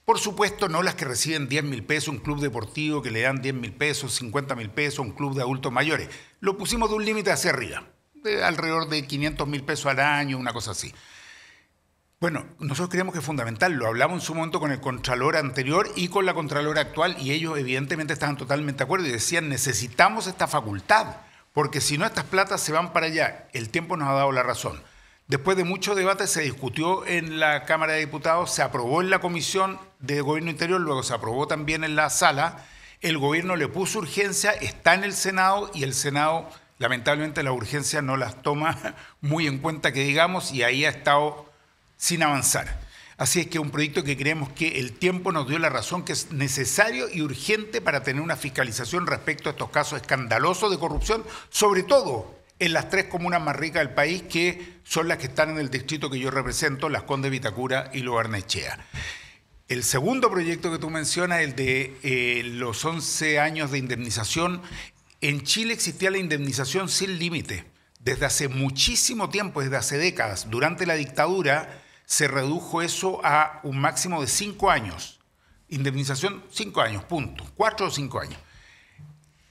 Por supuesto, no las que reciben 10.000 pesos, un club deportivo que le dan 10.000 pesos, 50.000 pesos, un club de adultos mayores. Lo pusimos de un límite hacia arriba, de alrededor de 500.000 pesos al año, una cosa así. Bueno, nosotros creemos que es fundamental, lo hablamos en su momento con el Contralor anterior y con la Contralora actual y ellos evidentemente estaban totalmente de acuerdo y decían necesitamos esta facultad, porque si no estas platas se van para allá. El tiempo nos ha dado la razón. Después de mucho debate se discutió en la Cámara de Diputados, se aprobó en la Comisión de Gobierno Interior, luego se aprobó también en la sala, el gobierno le puso urgencia, está en el Senado y el Senado lamentablemente las urgencias no las toma muy en cuenta que digamos y ahí ha estado sin avanzar. Así es que es un proyecto que creemos que el tiempo nos dio la razón, que es necesario y urgente para tener una fiscalización respecto a estos casos escandalosos de corrupción, sobre todo en las 3 comunas más ricas del país, que son las que están en el distrito que yo represento, Las Condes, Vitacura y Lo Barnechea. El segundo proyecto que tú mencionas, el de los 11 años de indemnización, en Chile existía la indemnización sin límite. desde hace muchísimo tiempo, desde hace décadas. Durante la dictadura se redujo eso a un máximo de 5 años. Indemnización, 5 años, punto. 4 o 5 años.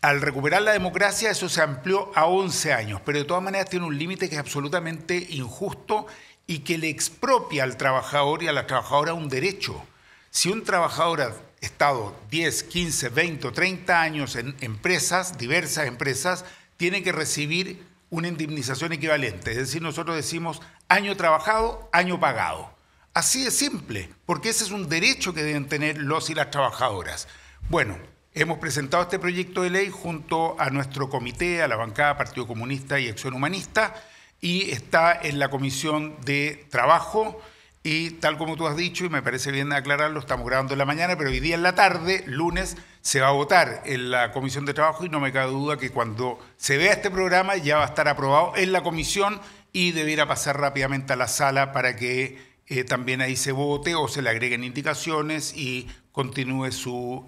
Al recuperar la democracia eso se amplió a 11 años, pero de todas maneras tiene un límite que es absolutamente injusto y que le expropia al trabajador y a la trabajadora un derecho. Si un trabajador ha estado 10, 15, 20 o 30 años en empresas, diversas empresas, tiene que recibir una indemnización equivalente. Es decir, nosotros decimos año trabajado, año pagado. Así de simple, porque ese es un derecho que deben tener los y las trabajadoras. Bueno, hemos presentado este proyecto de ley junto a nuestro comité, a la bancada Partido Comunista y Acción Humanista, y está en la Comisión de Trabajo, y tal como tú has dicho, y me parece bien aclararlo, estamos grabando en la mañana, pero hoy día en la tarde, lunes, se va a votar en la Comisión de Trabajo, y no me cabe duda que cuando se vea este programa ya va a estar aprobado en la comisión y debiera pasar rápidamente a la sala para que también ahí se vote o se le agreguen indicaciones y continúe su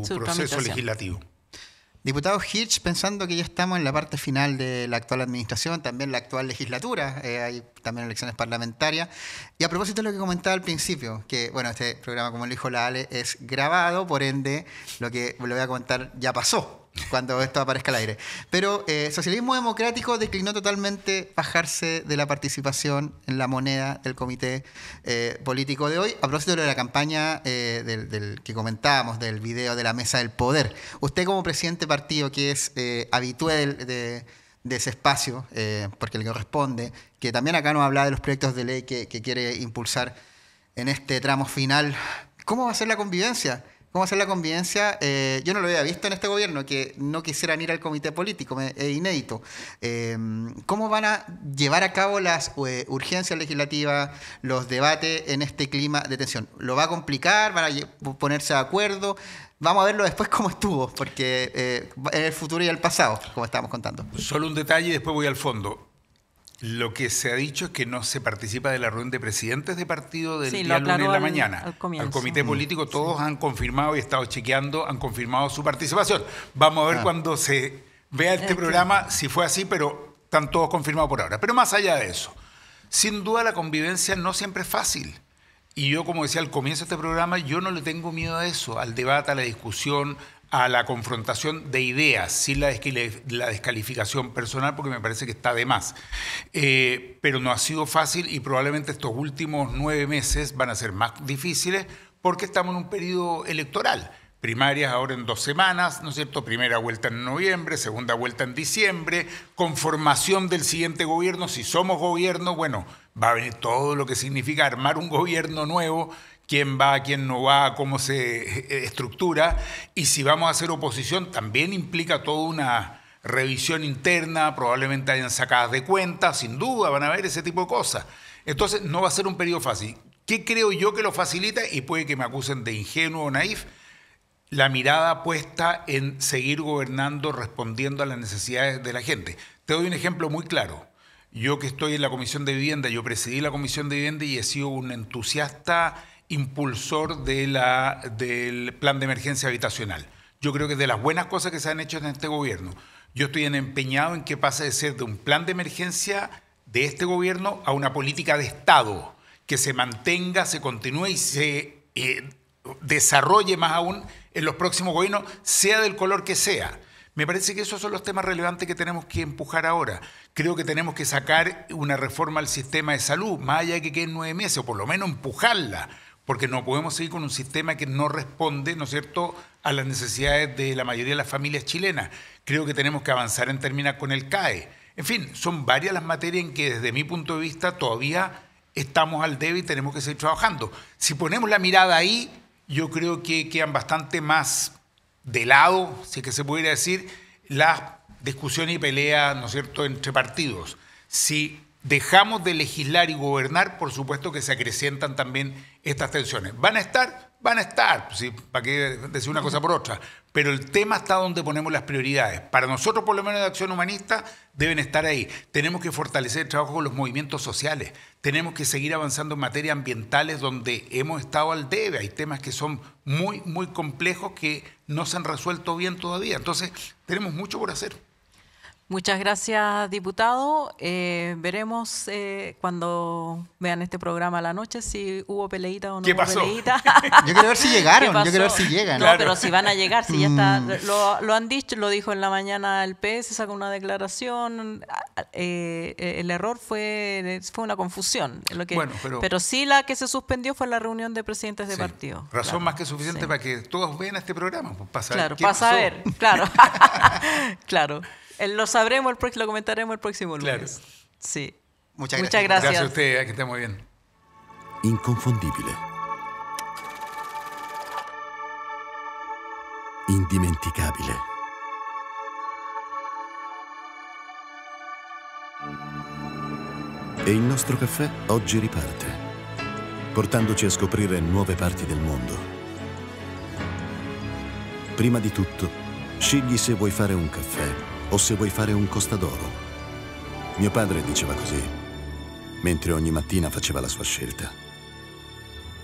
proceso legislativo. Diputado Hirsch, pensando que ya estamos en la parte final de la actual administración, también la actual legislatura, hay también elecciones parlamentarias, y a propósito de lo que comentaba al principio, que bueno, este programa, como lo dijo la Ale, es grabado, por ende, lo que le voy a comentar ya pasó cuando esto aparezca al aire. Pero Socialismo Democrático declinó totalmente bajarse de la participación en la moneda del comité político de hoy. A propósito de lo de la campaña del que comentábamos, del video de la Mesa del Poder. Usted como presidente de partido, que es habitué de ese espacio, porque le corresponde, que también acá nos habla de los proyectos de ley que quiere impulsar en este tramo final, ¿cómo va a ser la convivencia? ¿Cómo va a ser la convivencia? Yo no lo había visto en este gobierno, que no quisieran ir al comité político, es inédito. ¿Cómo van a llevar a cabo las urgencias legislativas, los debates en este clima de tensión? ¿Lo va a complicar? ¿Van a ponerse de acuerdo? Vamos a verlo después cómo estuvo, porque en el futuro y el pasado, como estábamos contando. Solo un detalle y después voy al fondo. Lo que se ha dicho es que no se participa de la reunión de presidentes de partido del día lunes en la mañana. Al comité político todos han confirmado y he estado chequeando, han confirmado su participación. Vamos a ver cuando se vea este programa si fue así, pero están todos confirmados por ahora. Pero más allá de eso, sin duda la convivencia no siempre es fácil. Y yo, como decía al comienzo de este programa, yo no le tengo miedo a eso, al debate, a la discusión, a la confrontación de ideas, sin la descalificación personal, porque me parece que está de más. Pero no ha sido fácil y probablemente estos últimos 9 meses van a ser más difíciles porque estamos en un periodo electoral. Primarias ahora en 2 semanas, ¿no es cierto? Primera vuelta en noviembre, segunda vuelta en diciembre, conformación del siguiente gobierno. Si somos gobierno, bueno, va a venir todo lo que significa armar un gobierno nuevo, quién va, quién no va, cómo se estructura. Y si vamos a hacer oposición, también implica toda una revisión interna, probablemente hayan sacadas de cuentas, sin duda van a haber ese tipo de cosas. Entonces no va a ser un periodo fácil. ¿Qué creo yo que lo facilita? Y puede que me acusen de ingenuo o naif. La mirada puesta en seguir gobernando, respondiendo a las necesidades de la gente. Te doy un ejemplo muy claro. Yo que estoy en la Comisión de Vivienda, yo presidí la Comisión de Vivienda y he sido un entusiasta impulsor del plan de emergencia habitacional. Yo creo que es de las buenas cosas que se han hecho en este gobierno. Yo estoy empeñado en que pase de ser de un plan de emergencia de este gobierno a una política de Estado, que se mantenga, se continúe y se desarrolle más aún en los próximos gobiernos, sea del color que sea. Me parece que esos son los temas relevantes que tenemos que empujar ahora. Creo que tenemos que sacar una reforma al sistema de salud, más allá de que queden 9 meses, o por lo menos empujarla, porque no podemos seguir con un sistema que no responde, ¿no es cierto?, a las necesidades de la mayoría de las familias chilenas. Creo que tenemos que avanzar en terminar con el CAE. En fin, son varias las materias en que desde mi punto de vista todavía estamos al debe y tenemos que seguir trabajando. Si ponemos la mirada ahí, yo creo que quedan bastante más de lado, si es que se pudiera decir, las discusiones y peleas, ¿no es cierto?, entre partidos. Si dejamos de legislar y gobernar, por supuesto que se acrecientan también estas tensiones. ¿Van a estar? Van a estar, sí, para qué decir una cosa por otra. Pero el tema está donde ponemos las prioridades. Para nosotros, por lo menos de Acción Humanista, deben estar ahí. Tenemos que fortalecer el trabajo con los movimientos sociales. Tenemos que seguir avanzando en materias ambientales donde hemos estado al debe. Hay temas que son muy, muy complejos que no se han resuelto bien todavía. Entonces, tenemos mucho por hacer. Muchas gracias, diputado. Veremos cuando vean este programa a la noche si hubo peleita o no ¿Qué hubo pasó? peleita. Yo quiero ver si llegaron, ¿Qué pasó? yo quiero ver si llegan. No, Claro. pero si van a llegar, si ya está, lo han dicho, lo dijo en la mañana el PS, sacó una declaración. El error fue una confusión. Bueno, pero sí la que se suspendió fue la reunión de presidentes de Sí. partido. Razón Claro, más que suficiente sí. para que todos vean este programa, pues, para saber Claro, qué para pasó. saber, claro. Claro. Lo sabremos, lo comentaremos el próximo lunes. Claro. Sí. Muchas Muchas gracias. gracias. Gracias a usted, que esté muy bien. Inconfondibile. Indimenticabile. E il nostro caffè oggi riparte, portandoci a scoprire nuove parti del mondo. Prima di tutto, scegli se vuoi fare un caffè o se vuoi fare un costadoro. Mio padre diceva così, mentre ogni mattina faceva la sua scelta.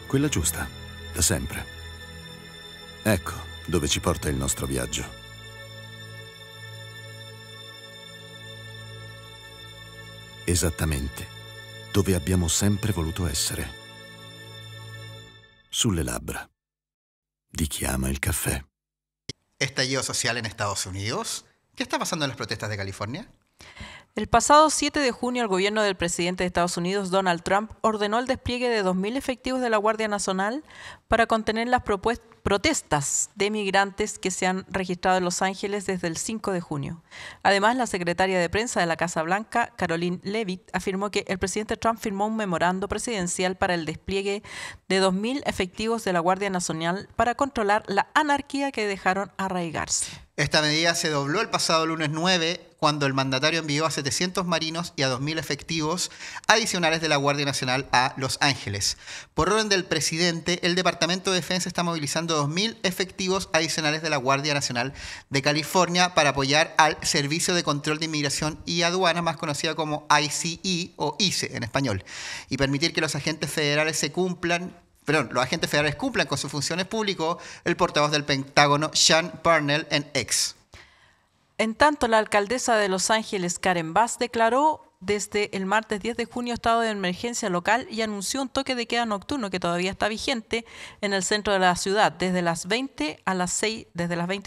Quella giusta, da sempre. Ecco dove ci porta il nostro viaggio. Esattamente dove abbiamo sempre voluto essere. Sulle labbra di chi ama il caffè. Estallido social en Estados Unidos. ¿Qué está pasando en las protestas de California? El pasado 7 de junio, el gobierno del presidente de Estados Unidos, Donald Trump, ordenó el despliegue de 2.000 efectivos de la Guardia Nacional para contener las protestas de migrantes que se han registrado en Los Ángeles desde el 5 de junio. Además, la secretaria de prensa de la Casa Blanca, Caroline Leavitt, afirmó que el presidente Trump firmó un memorando presidencial para el despliegue de 2.000 efectivos de la Guardia Nacional para controlar la anarquía que dejaron arraigarse. Esta medida se dobló el pasado lunes 9, cuando el mandatario envió a 700 marinos y a 2.000 efectivos adicionales de la Guardia Nacional a Los Ángeles. Por orden del presidente, el Departamento de Defensa está movilizando 2.000 efectivos adicionales de la Guardia Nacional de California para apoyar al Servicio de Control de Inmigración y Aduana, más conocida como ICE o ICE en español, y permitir que los agentes federales los agentes federales cumplan con sus funciones, publicó el portavoz del Pentágono, Sean Parnell, en X. En tanto, la alcaldesa de Los Ángeles, Karen Bass, declaró desde el martes 10 de junio estado de emergencia local y anunció un toque de queda nocturno que todavía está vigente en el centro de la ciudad desde las 20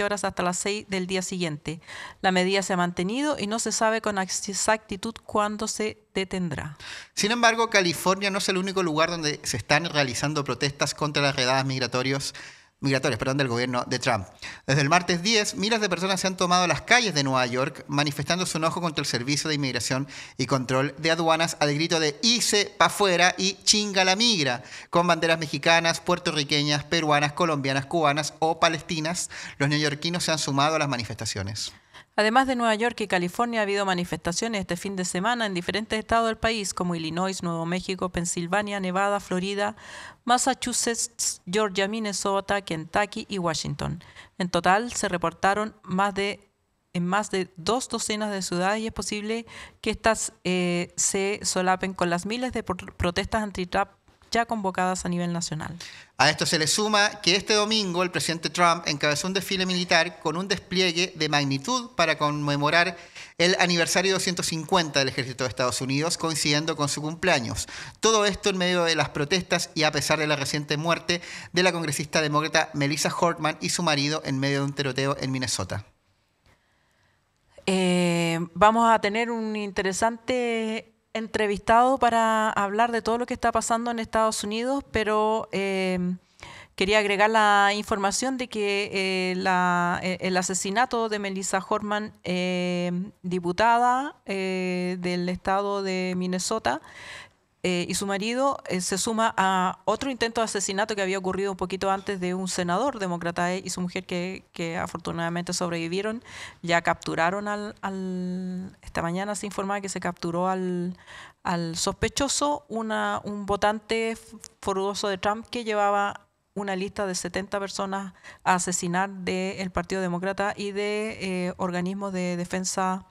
horas hasta las 6 del día siguiente. La medida se ha mantenido y no se sabe con exactitud cuándo se detendrá. Sin embargo, California no es el único lugar donde se están realizando protestas contra las redadas migratorias del gobierno de Trump. Desde el martes 10, miles de personas se han tomado las calles de Nueva York manifestando su enojo contra el Servicio de Inmigración y Control de Aduanas al grito de "Hice pa' fuera" y "Chinga la migra", con banderas mexicanas, puertorriqueñas, peruanas, colombianas, cubanas o palestinas. Los neoyorquinos se han sumado a las manifestaciones. Además de Nueva York y California, ha habido manifestaciones este fin de semana en diferentes estados del país, como Illinois, Nuevo México, Pensilvania, Nevada, Florida, Massachusetts, Georgia, Minnesota, Kentucky y Washington. En total, se reportaron en más de 2 docenas de ciudades y es posible que estas se solapen con las miles de protestas anti-Trump ya convocadas a nivel nacional. A esto se le suma que este domingo el presidente Trump encabezó un desfile militar con un despliegue de magnitud para conmemorar el aniversario 250 del Ejército de Estados Unidos, coincidiendo con su cumpleaños. Todo esto en medio de las protestas y a pesar de la reciente muerte de la congresista demócrata Melissa Hortman y su marido en medio de un tiroteo en Minnesota. Vamos a tener un interesante entrevistado para hablar de todo lo que está pasando en Estados Unidos, pero quería agregar la información de que el asesinato de Melissa Hortman, diputada del estado de Minnesota, y su marido se suma a otro intento de asesinato que había ocurrido un poquito antes de un senador demócrata y su mujer que afortunadamente sobrevivieron. Ya capturaron esta mañana se informaba que se capturó al sospechoso, un votante furioso de Trump que llevaba una lista de 70 personas a asesinar del Partido Demócrata y de organismos de defensa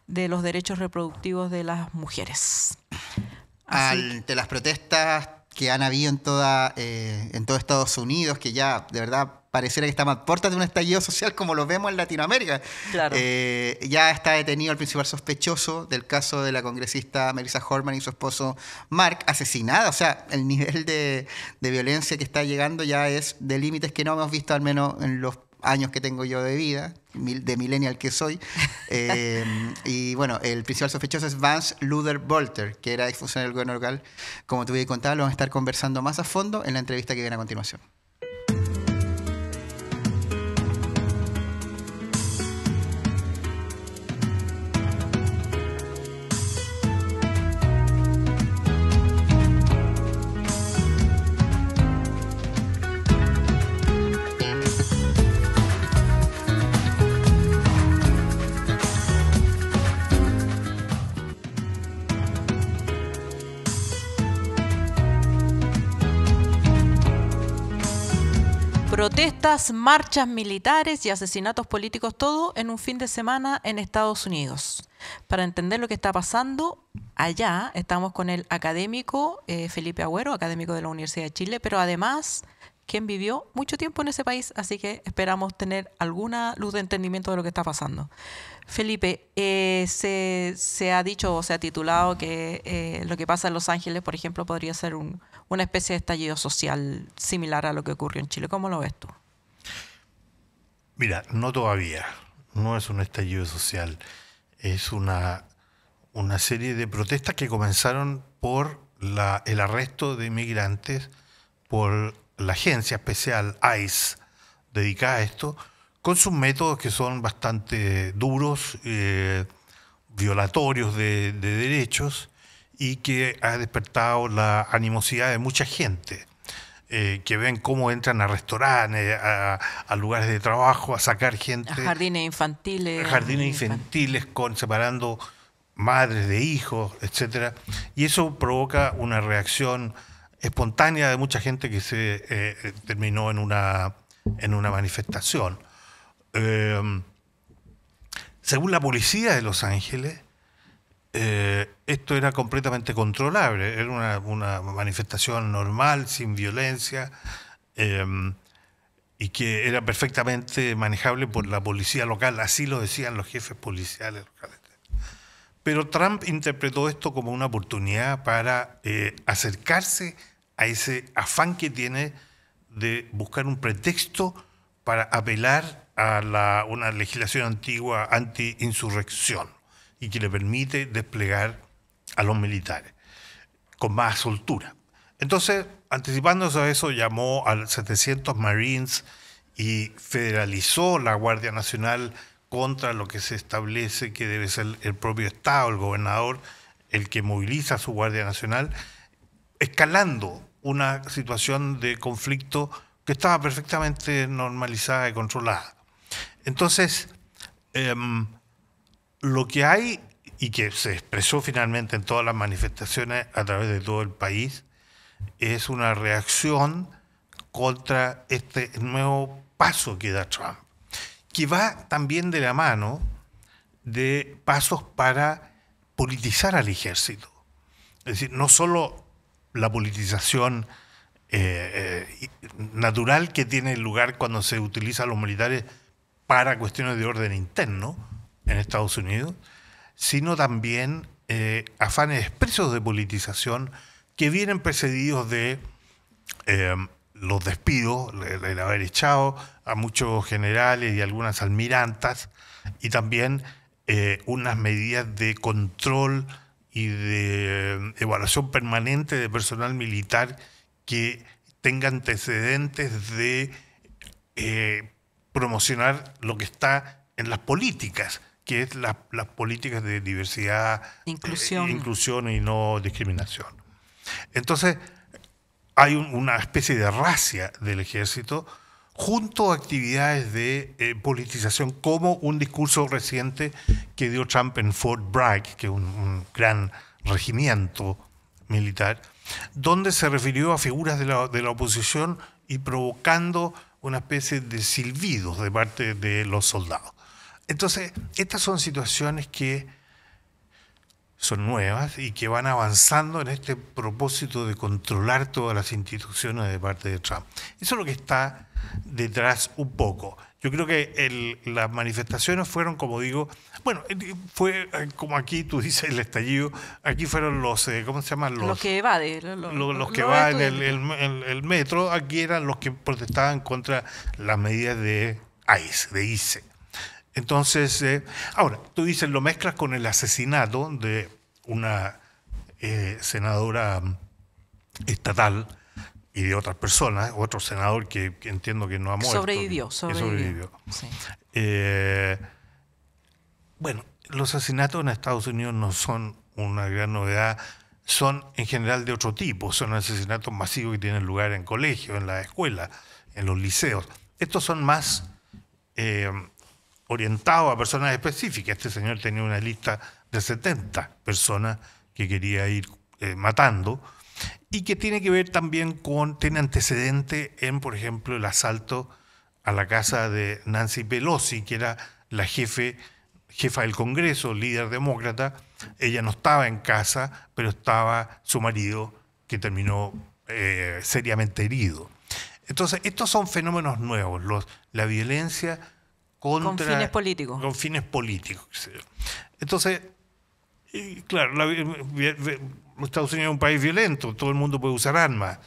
de los derechos reproductivos de las mujeres. Ante las protestas que han habido en todo Estados Unidos, que ya de verdad pareciera que estamos a puertas de un estallido social como lo vemos en Latinoamérica. Claro. Ya está detenido el principal sospechoso del caso de la congresista Melissa Horman y su esposo Mark, asesinada. O sea, el nivel de violencia que está llegando ya es de límites que no hemos visto al menos en los años que tengo yo de vida, de millennial que soy. Y bueno, el principal sospechoso es Vance Luther Bolter, que era exfuncionario del gobierno local. Como te voy a contar, lo vamos a estar conversando más a fondo en la entrevista que viene a continuación. Protestas, marchas militares y asesinatos políticos, todo en un fin de semana en Estados Unidos. Para entender lo que está pasando allá, estamos con el académico Felipe Agüero, académico de la Universidad de Chile, pero además quien vivió mucho tiempo en ese país, así que esperamos tener alguna luz de entendimiento de lo que está pasando. Felipe, se ha dicho o se ha titulado que lo que pasa en Los Ángeles, por ejemplo, podría ser una especie de estallido social similar a lo que ocurrió en Chile. ¿Cómo lo ves tú? Mira, no todavía. No es un estallido social. Es una serie de protestas que comenzaron por el arresto de inmigrantes por la agencia especial ICE dedicada a esto, con sus métodos que son bastante duros, violatorios de derechos, y que ha despertado la animosidad de mucha gente, que ven cómo entran a restaurantes, a lugares de trabajo, a sacar gente. A jardines infantiles. Separando madres de hijos, etcétera. Y eso provoca una reacción espontánea de mucha gente que se terminó en una manifestación. Según la policía de Los Ángeles, esto era completamente controlable, era una manifestación normal, sin violencia, y que era perfectamente manejable por la policía local, así lo decían los jefes policiales locales. Pero Trump interpretó esto como una oportunidad para acercarse a ese afán que tiene de buscar un pretexto para apelar a una legislación antigua anti-insurrección y que le permite desplegar a los militares con más soltura. Entonces, anticipándose a eso, llamó a 700 Marines y federalizó la Guardia Nacional contra lo que se establece que debe ser el propio Estado, el gobernador, el que moviliza a su Guardia Nacional, escalando una situación de conflicto que estaba perfectamente normalizada y controlada. Entonces, lo que hay, y que se expresó finalmente en todas las manifestaciones a través de todo el país, es una reacción contra este nuevo paso que da Trump, que va también de la mano de pasos para politizar al ejército. Es decir, no solo la politización natural que tiene lugar cuando se utilizan los militares para cuestiones de orden interno en Estados Unidos, sino también afanes expresos de politización que vienen precedidos de los despidos, el haber echado a muchos generales y algunas almirantas, y también unas medidas de control y de evaluación permanente de personal militar que tenga antecedentes de promocionar lo que está en las políticas, que es las políticas de diversidad, inclusión y no discriminación. Entonces, hay una especie de racia del ejército junto a actividades de politización, como un discurso reciente que dio Trump en Fort Bragg, que es un gran regimiento militar, donde se refirió a figuras de la oposición y provocando una especie de silbidos de parte de los soldados. Entonces, estas son situaciones que son nuevas y que van avanzando en este propósito de controlar todas las instituciones de parte de Trump. Eso es lo que está detrás un poco. Yo creo que las manifestaciones fueron, como digo, bueno, fue como aquí tú dices el estallido, aquí fueron los, ¿cómo se llaman? Los que evaden. Los que van en el metro, aquí eran los que protestaban contra las medidas de ICE. Entonces, ahora, tú dices, lo mezclas con el asesinato de una senadora estatal y de otras personas, otro senador que entiendo que no ha muerto. Sobrevivió. Sí. Bueno, los asesinatos en Estados Unidos no son una gran novedad, son en general de otro tipo, son asesinatos masivos que tienen lugar en colegios, en las escuelas, en los liceos. Estos son más orientados a personas específicas. Este señor tenía una lista de 70 personas que quería ir matando, y que tiene que ver también tiene antecedente en, por ejemplo, el asalto a la casa de Nancy Pelosi, que era la jefa del Congreso, líder demócrata. Ella no estaba en casa, pero estaba su marido, que terminó seriamente herido. Entonces, estos son fenómenos nuevos, la violencia con fines políticos. Con fines políticos. Entonces, claro, Estados Unidos es un país violento, todo el mundo puede usar armas.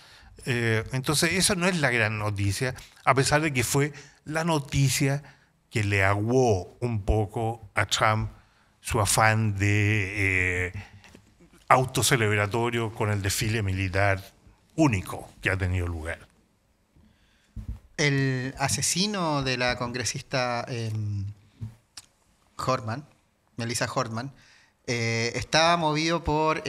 Entonces, eso no es la gran noticia, a pesar de que fue la noticia que le aguó un poco a Trump su afán de autocelebratorio con el desfile militar único que ha tenido lugar. El asesino de la congresista Melissa Hortman, estaba movido por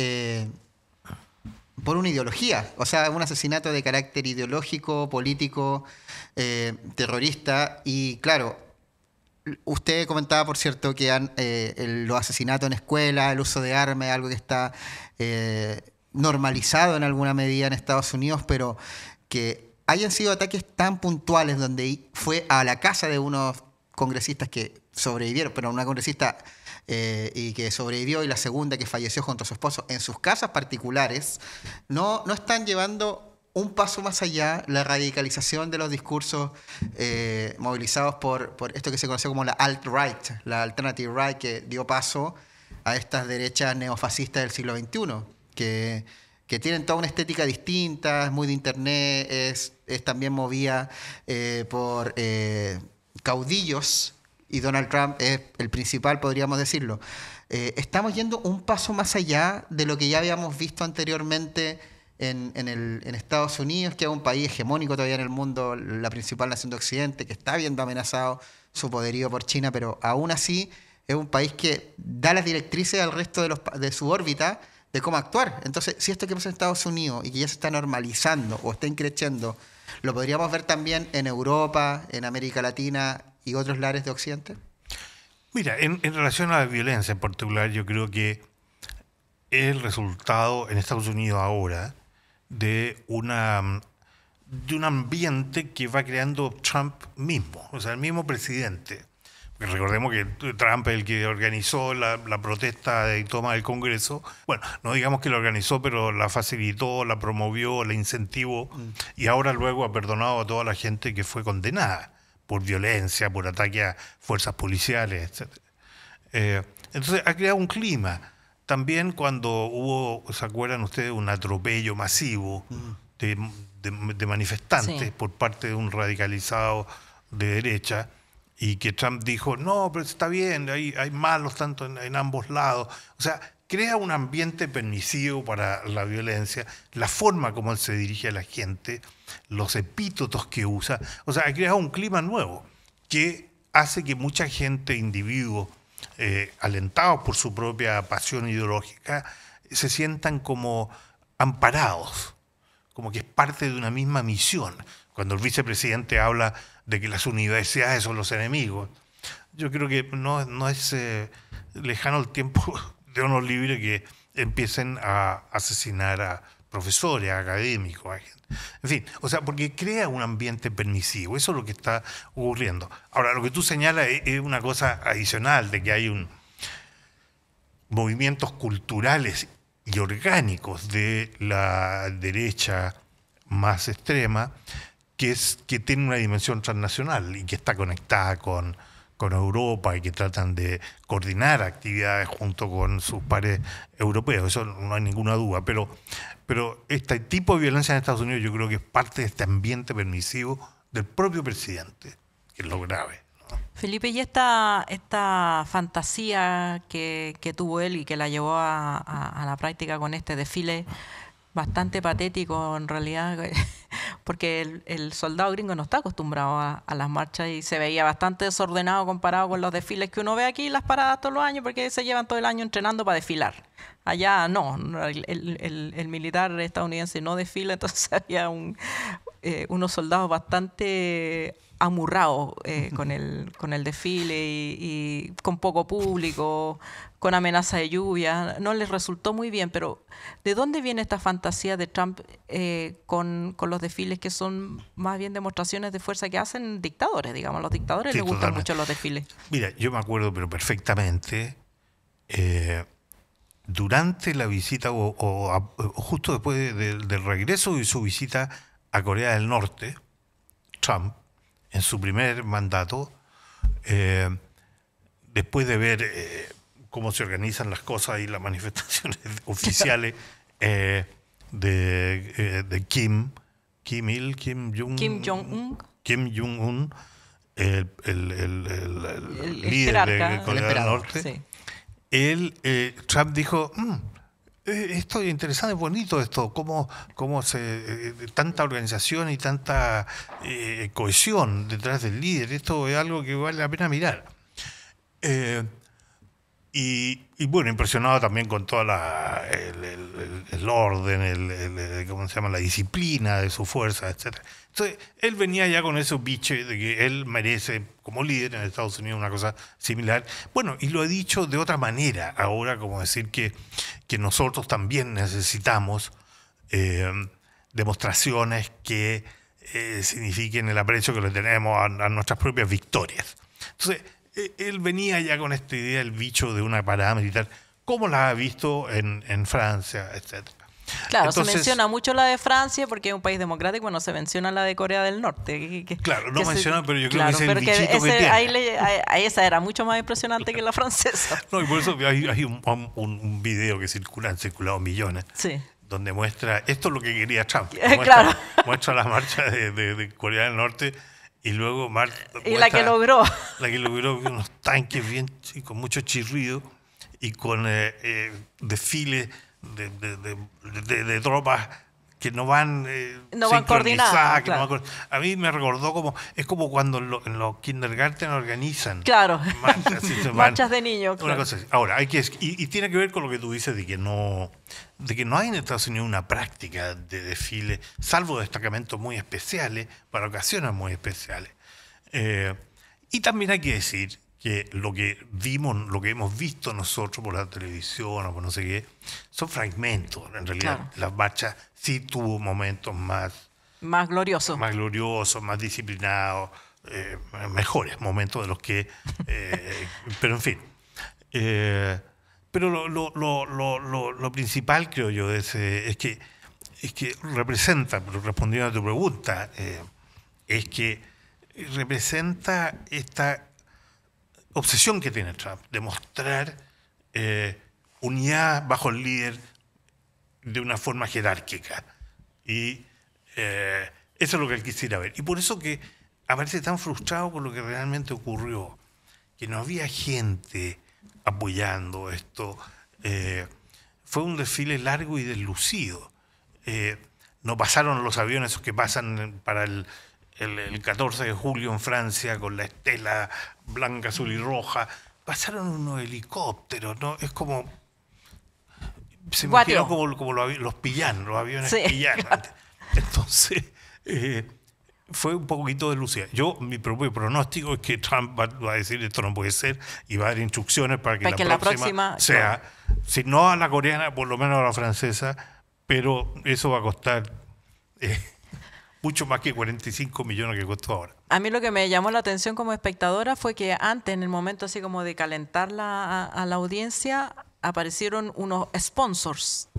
una ideología, o sea, un asesinato de carácter ideológico, político, terrorista. Y claro, usted comentaba, por cierto, que los asesinatos en escuela, el uso de armas, algo que está normalizado en alguna medida en Estados Unidos, pero que hayan sido ataques tan puntuales donde fue a la casa de unos congresistas que sobrevivieron, pero una congresista y que sobrevivió, y la segunda que falleció junto a su esposo, en sus casas particulares, no están llevando un paso más allá la radicalización de los discursos movilizados por esto que se conoció como la alt-right, la alternative right, que dio paso a estas derechas neofascistas del siglo XXI, que tienen toda una estética distinta, es muy de internet, es también movida por caudillos, y Donald Trump es el principal, podríamos decirlo. Estamos yendo un paso más allá de lo que ya habíamos visto anteriormente en Estados Unidos, que es un país hegemónico todavía en el mundo, la principal nación de Occidente, que está viendo amenazado su poderío por China, pero aún así es un país que da las directrices al resto de su órbita de cómo actuar. Entonces, si esto que pasa en Estados Unidos y que ya se está normalizando o está increciendo, ¿lo podríamos ver también en Europa, en América Latina y otros lares de Occidente? Mira, en relación a la violencia en particular, yo creo que es el resultado en Estados Unidos ahora de un ambiente que va creando Trump mismo, o sea, el mismo presidente. Porque recordemos que Trump es el que organizó la protesta de toma del Congreso. Bueno, no digamos que la organizó, pero la facilitó, la promovió, la incentivó, y ahora luego ha perdonado a toda la gente que fue condenada por violencia, por ataque a fuerzas policiales, etc. Entonces ha creado un clima. También cuando hubo, ¿se acuerdan ustedes?, un atropello masivo de manifestantes, sí, por parte de un radicalizado de derecha, y que Trump dijo, no, pero está bien, hay malos tanto en ambos lados. O sea, crea un ambiente permisivo para la violencia, la forma como él se dirige a la gente, los epítetos que usa. O sea, ha creado un clima nuevo que hace que mucha gente, individuos, alentados por su propia pasión ideológica, se sientan como amparados, como que es parte de una misma misión. Cuando el vicepresidente habla de que las universidades son los enemigos, yo creo que no es lejano el tiempo de unos libres que empiecen a asesinar a profesores, a académicos, a gente. En fin, o sea, porque crea un ambiente permisivo, eso es lo que está ocurriendo. Ahora, lo que tú señalas es una cosa adicional, de que hay movimientos culturales y orgánicos de la derecha más extrema, que tiene una dimensión transnacional y que está conectada con Europa y que tratan de coordinar actividades junto con sus pares europeos, eso no hay ninguna duda, pero este tipo de violencia en Estados Unidos yo creo que es parte de este ambiente permisivo del propio presidente, que es lo grave. Felipe, y esta fantasía que tuvo él y que la llevó a la práctica con este desfile bastante patético en realidad, porque el soldado gringo no está acostumbrado a las marchas y se veía bastante desordenado comparado con los desfiles que uno ve aquí, las paradas todos los años, porque se llevan todo el año entrenando para desfilar. Allá no, el militar estadounidense no desfila, entonces había unos soldados bastante amurrados con el desfile y con poco público, con amenaza de lluvia. No les resultó muy bien, pero ¿de dónde viene esta fantasía de Trump con los desfiles que son más bien demostraciones de fuerza que hacen dictadores, digamos? A los dictadores les gustan mucho los desfiles. Mira, yo me acuerdo pero perfectamente, durante la visita o justo después del regreso de su visita a Corea del Norte, Trump, en su primer mandato, después de ver cómo se organizan las cosas y las manifestaciones oficiales de Kim Jong-un, el líder de Corea del Norte, sí. Trump dijo, esto es interesante, es bonito esto, cómo tanta organización y tanta cohesión detrás del líder, esto es algo que vale la pena mirar. Y bueno, impresionado también con todo el orden, ¿cómo se llama? La disciplina de su fuerza, etc. Entonces, él venía ya con ese biche de que él merece, como líder en Estados Unidos, una cosa similar. Bueno, y lo ha dicho de otra manera ahora, como decir que nosotros también necesitamos demostraciones que signifiquen el aprecio que le tenemos a nuestras propias victorias. Entonces, él venía ya con esta idea del bicho de una parada militar, como la ha visto en Francia, etc. Claro, entonces, se menciona mucho la de Francia porque es un país democrático, no se menciona la de Corea del Norte. Claro, no menciona, pero yo creo que es el bichito que tiene. Esa era mucho más impresionante que la francesa. No, y por eso hay un video que han circulado millones, sí, donde muestra, esto es lo que quería Trump, muestra la marcha de Corea del Norte. Y luego y la que logró unos tanques bien con mucho chirrido y con desfiles de tropas que no van coordinadas. Claro. A mí me recordó es como cuando en los kindergarten organizan marchas de niños. Una cosa así. Ahora, y tiene que ver con lo que tú dices de que no hay en Estados Unidos una práctica de desfile, salvo destacamentos muy especiales, para ocasiones muy especiales. Y también hay que decir que lo que hemos visto nosotros por la televisión o por no sé qué, son fragmentos. En realidad, claro, las marchas sí tuvo momentos más gloriosos, más disciplinados, mejores momentos de los que... pero en fin. Pero lo principal, creo yo, es que representa, respondiendo a tu pregunta, es que representa esta obsesión que tiene Trump de mostrar unidad bajo el líder de una forma jerárquica. Y eso es lo que él quisiera ver. Y por eso que aparece tan frustrado con lo que realmente ocurrió, que no había gente apoyando esto. Fue un desfile largo y deslucido. No pasaron los aviones que pasan para el 14 de julio en Francia con la estela blanca, azul y roja. Pasaron unos helicópteros, ¿no? Es como... Se imaginó como los Pillán, los aviones Pillán. Claro. Entonces, fue un poquito deslucida. Mi propio pronóstico es que Trump va a decir esto no puede ser y va a dar instrucciones para que la próxima sea, si no a la coreana, por lo menos a la francesa, pero eso va a costar... mucho más que 45 millones que costó ahora. A mí lo que me llamó la atención como espectadora fue que antes, en el momento así como de calentar a la audiencia, aparecieron unos sponsors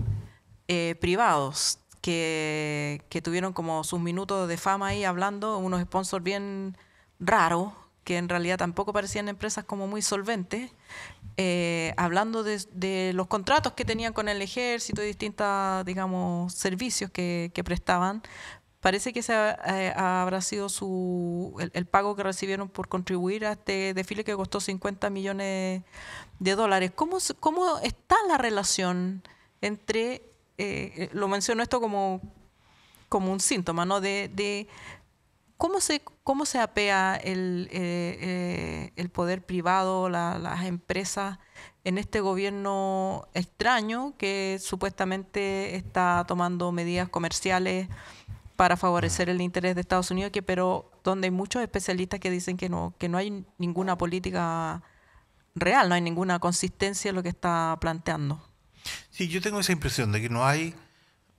privados que tuvieron como sus minutos de fama ahí hablando, unos sponsors bien raros, que en realidad tampoco parecían empresas como muy solventes, hablando de los contratos que tenían con el ejército y distintos, digamos, servicios que prestaban. Parece que ese habrá sido el pago que recibieron por contribuir a este desfile que costó $50 millones. ¿Cómo está la relación entre, lo menciono esto como un síntoma, ¿no? de cómo se apea el poder privado, las empresas en este gobierno extraño que supuestamente está tomando medidas comerciales para favorecer el interés de Estados Unidos, pero donde hay muchos especialistas que dicen que no hay ninguna política real, no hay ninguna consistencia en lo que está planteando? Sí, yo tengo esa impresión de que no hay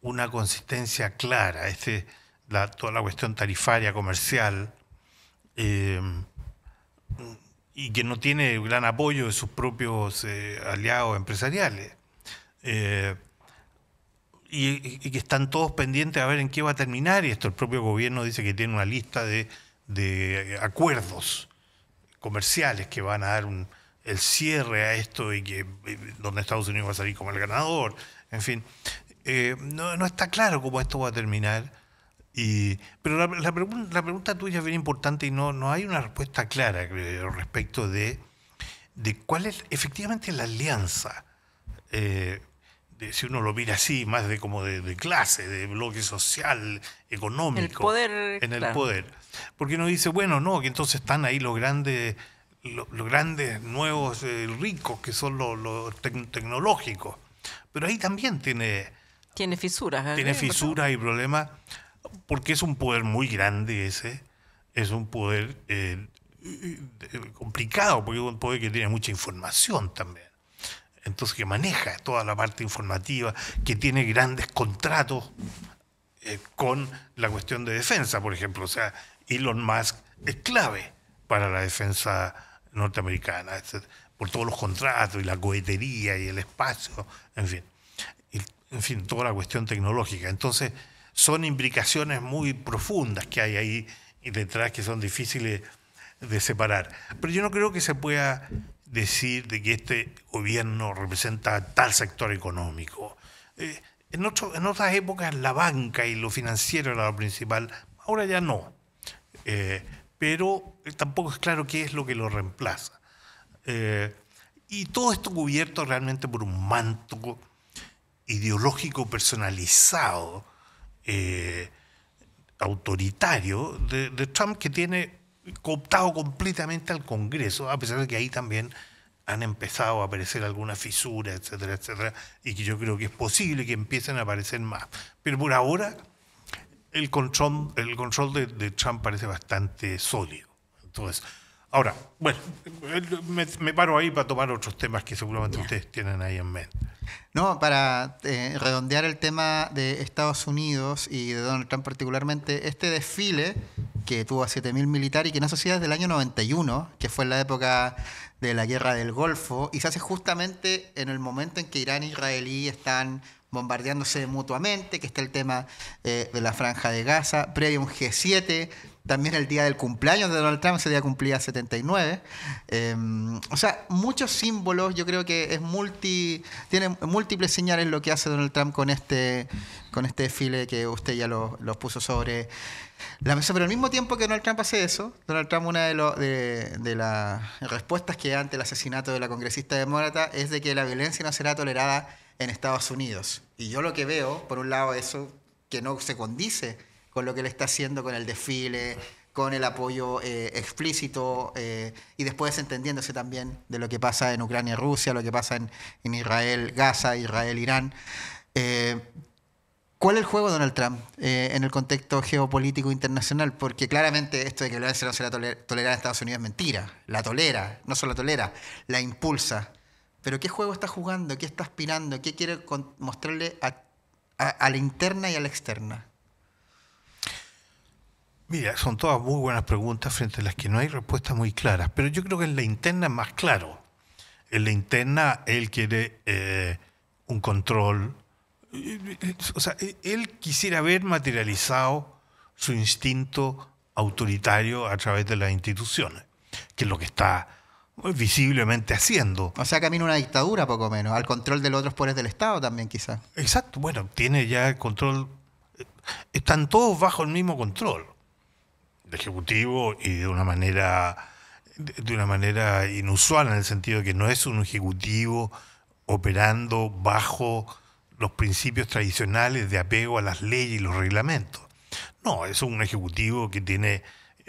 una consistencia clara. Toda la cuestión tarifaria, comercial, y que no tiene gran apoyo de sus propios aliados empresariales. Y que están todos pendientes a ver en qué va a terminar, y esto el propio gobierno dice que tiene una lista de acuerdos comerciales que van a dar el cierre a esto y que donde Estados Unidos va a salir como el ganador. En fin, no está claro cómo esto va a terminar. Pero la pregunta tuya es bien importante y no hay una respuesta clara respecto de cuál es efectivamente la alianza. Si uno lo mira así, más como de clase, de bloque social, económico, el poder, en el claro. poder. Porque uno dice, bueno, no, que entonces están ahí los grandes nuevos ricos, que son los tecnológicos. Pero ahí también tiene fisuras. Tiene fisuras y problemas, porque es un poder muy grande ese, es un poder complicado, porque es un poder que tiene mucha información también. Entonces, que maneja toda la parte informativa, que tiene grandes contratos con la cuestión de defensa, por ejemplo. O sea, Elon Musk es clave para la defensa norteamericana, por todos los contratos y la cohetería y el espacio, en fin, toda la cuestión tecnológica. Entonces, son implicaciones muy profundas que hay ahí y detrás que son difíciles de separar. Pero yo no creo que se pueda decir de que este gobierno representa tal sector económico. En otras épocas la banca y lo financiero era lo principal, ahora ya no. Pero tampoco es claro qué es lo que lo reemplaza. Y todo esto cubierto realmente por un manto ideológico personalizado, autoritario de Trump, que tiene cooptado completamente al Congreso, a pesar de que ahí también han empezado a aparecer algunas fisuras, etcétera, etcétera, y que yo creo que es posible que empiecen a aparecer más. Pero por ahora el control de Trump parece bastante sólido. Entonces, ahora, bueno, me paro ahí para tomar otros temas que seguramente ustedes tienen ahí en mente. No, para redondear el tema de Estados Unidos y de Donald Trump particularmente, este desfile que tuvo a 7.000 militares y que no se hacía desde el año 91, que fue en la época de la Guerra del Golfo, y se hace justamente en el momento en que Irán e Israelí están bombardeándose mutuamente, que está el tema de la Franja de Gaza, previo a un G7, también el día del cumpleaños de Donald Trump, ese día cumplía 79. O sea, muchos símbolos, yo creo que tiene múltiples señales lo que hace Donald Trump con este desfile que usted ya lo puso sobre la mesa. Pero al mismo tiempo que Donald Trump hace eso, Donald Trump, una de las respuestas que da ante el asesinato de la congresista demócrata es de que la violencia no será tolerada en Estados Unidos. Y yo lo que veo, por un lado, eso que no se condice con lo que él está haciendo con el desfile, con el apoyo explícito y después entendiéndose también de lo que pasa en Ucrania y Rusia, lo que pasa en Israel, Gaza, Israel, Irán. ¿Cuál es el juego de Donald Trump en el contexto geopolítico internacional? Porque claramente esto de que la violencia no será tolerada en Estados Unidos es mentira. La tolera, no solo la tolera, la impulsa. Pero ¿qué juego está jugando? ¿Qué está aspirando? ¿Qué quiere mostrarle a la interna y a la externa? Mira, son todas muy buenas preguntas frente a las que no hay respuestas muy claras, pero yo creo que en la interna es más claro. En la interna, él quiere un control. O sea, él quisiera ver materializado su instinto autoritario a través de las instituciones, que es lo que está visiblemente haciendo. O sea, camina una dictadura, poco menos, al control de los otros poderes del Estado también, quizás. Exacto, bueno, tiene ya el control. Están todos bajo el mismo control. El Ejecutivo, y de una manera inusual, en el sentido de que no es un Ejecutivo operando bajo los principios tradicionales de apego a las leyes y los reglamentos. No, es un Ejecutivo que tiene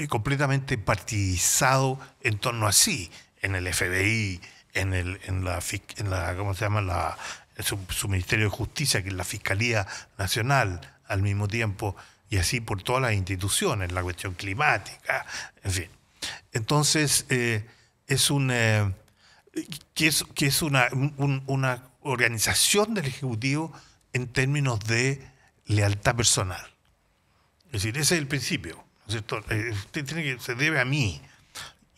completamente partidizado en torno a sí, en el FBI, ¿cómo se llama? Su Ministerio de Justicia, que es la Fiscalía Nacional, al mismo tiempo, y así por todas las instituciones, la cuestión climática, en fin. Entonces, es una organización del Ejecutivo en términos de lealtad personal. Es decir, ese es el principio, ¿no es cierto? Usted se debe a mí.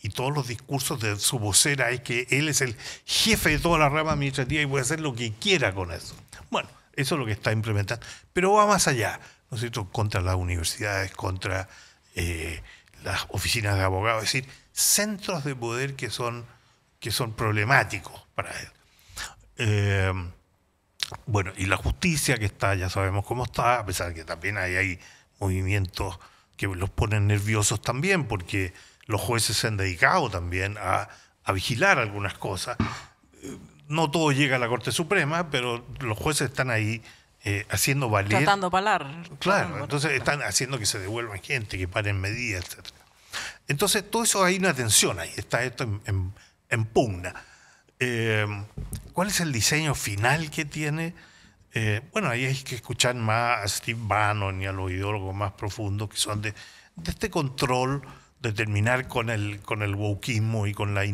Y todos los discursos de su vocera es que él es el jefe de toda la rama administrativa y puede hacer lo que quiera con eso. Bueno, eso es lo que está implementando. Pero va más allá, ¿no es cierto?, contra las universidades, contra las oficinas de abogados, es decir, centros de poder que son problemáticos para él. Bueno, y la justicia que está, ya sabemos cómo está, a pesar de que también hay movimientos que los ponen nerviosos también, porque los jueces se han dedicado también a vigilar algunas cosas. No todo llega a la Corte Suprema, pero los jueces están ahí haciendo valer. Tratando de parar. Claro, entonces están haciendo que se devuelvan gente, que paren medidas, etc. Entonces, todo eso hay una tensión ahí, está esto en pugna. ¿Cuál es el diseño final que tiene? Bueno, ahí hay que escuchar más a Steve Bannon y a los ideólogos más profundos, que son de este control, de terminar con el wokismo y con la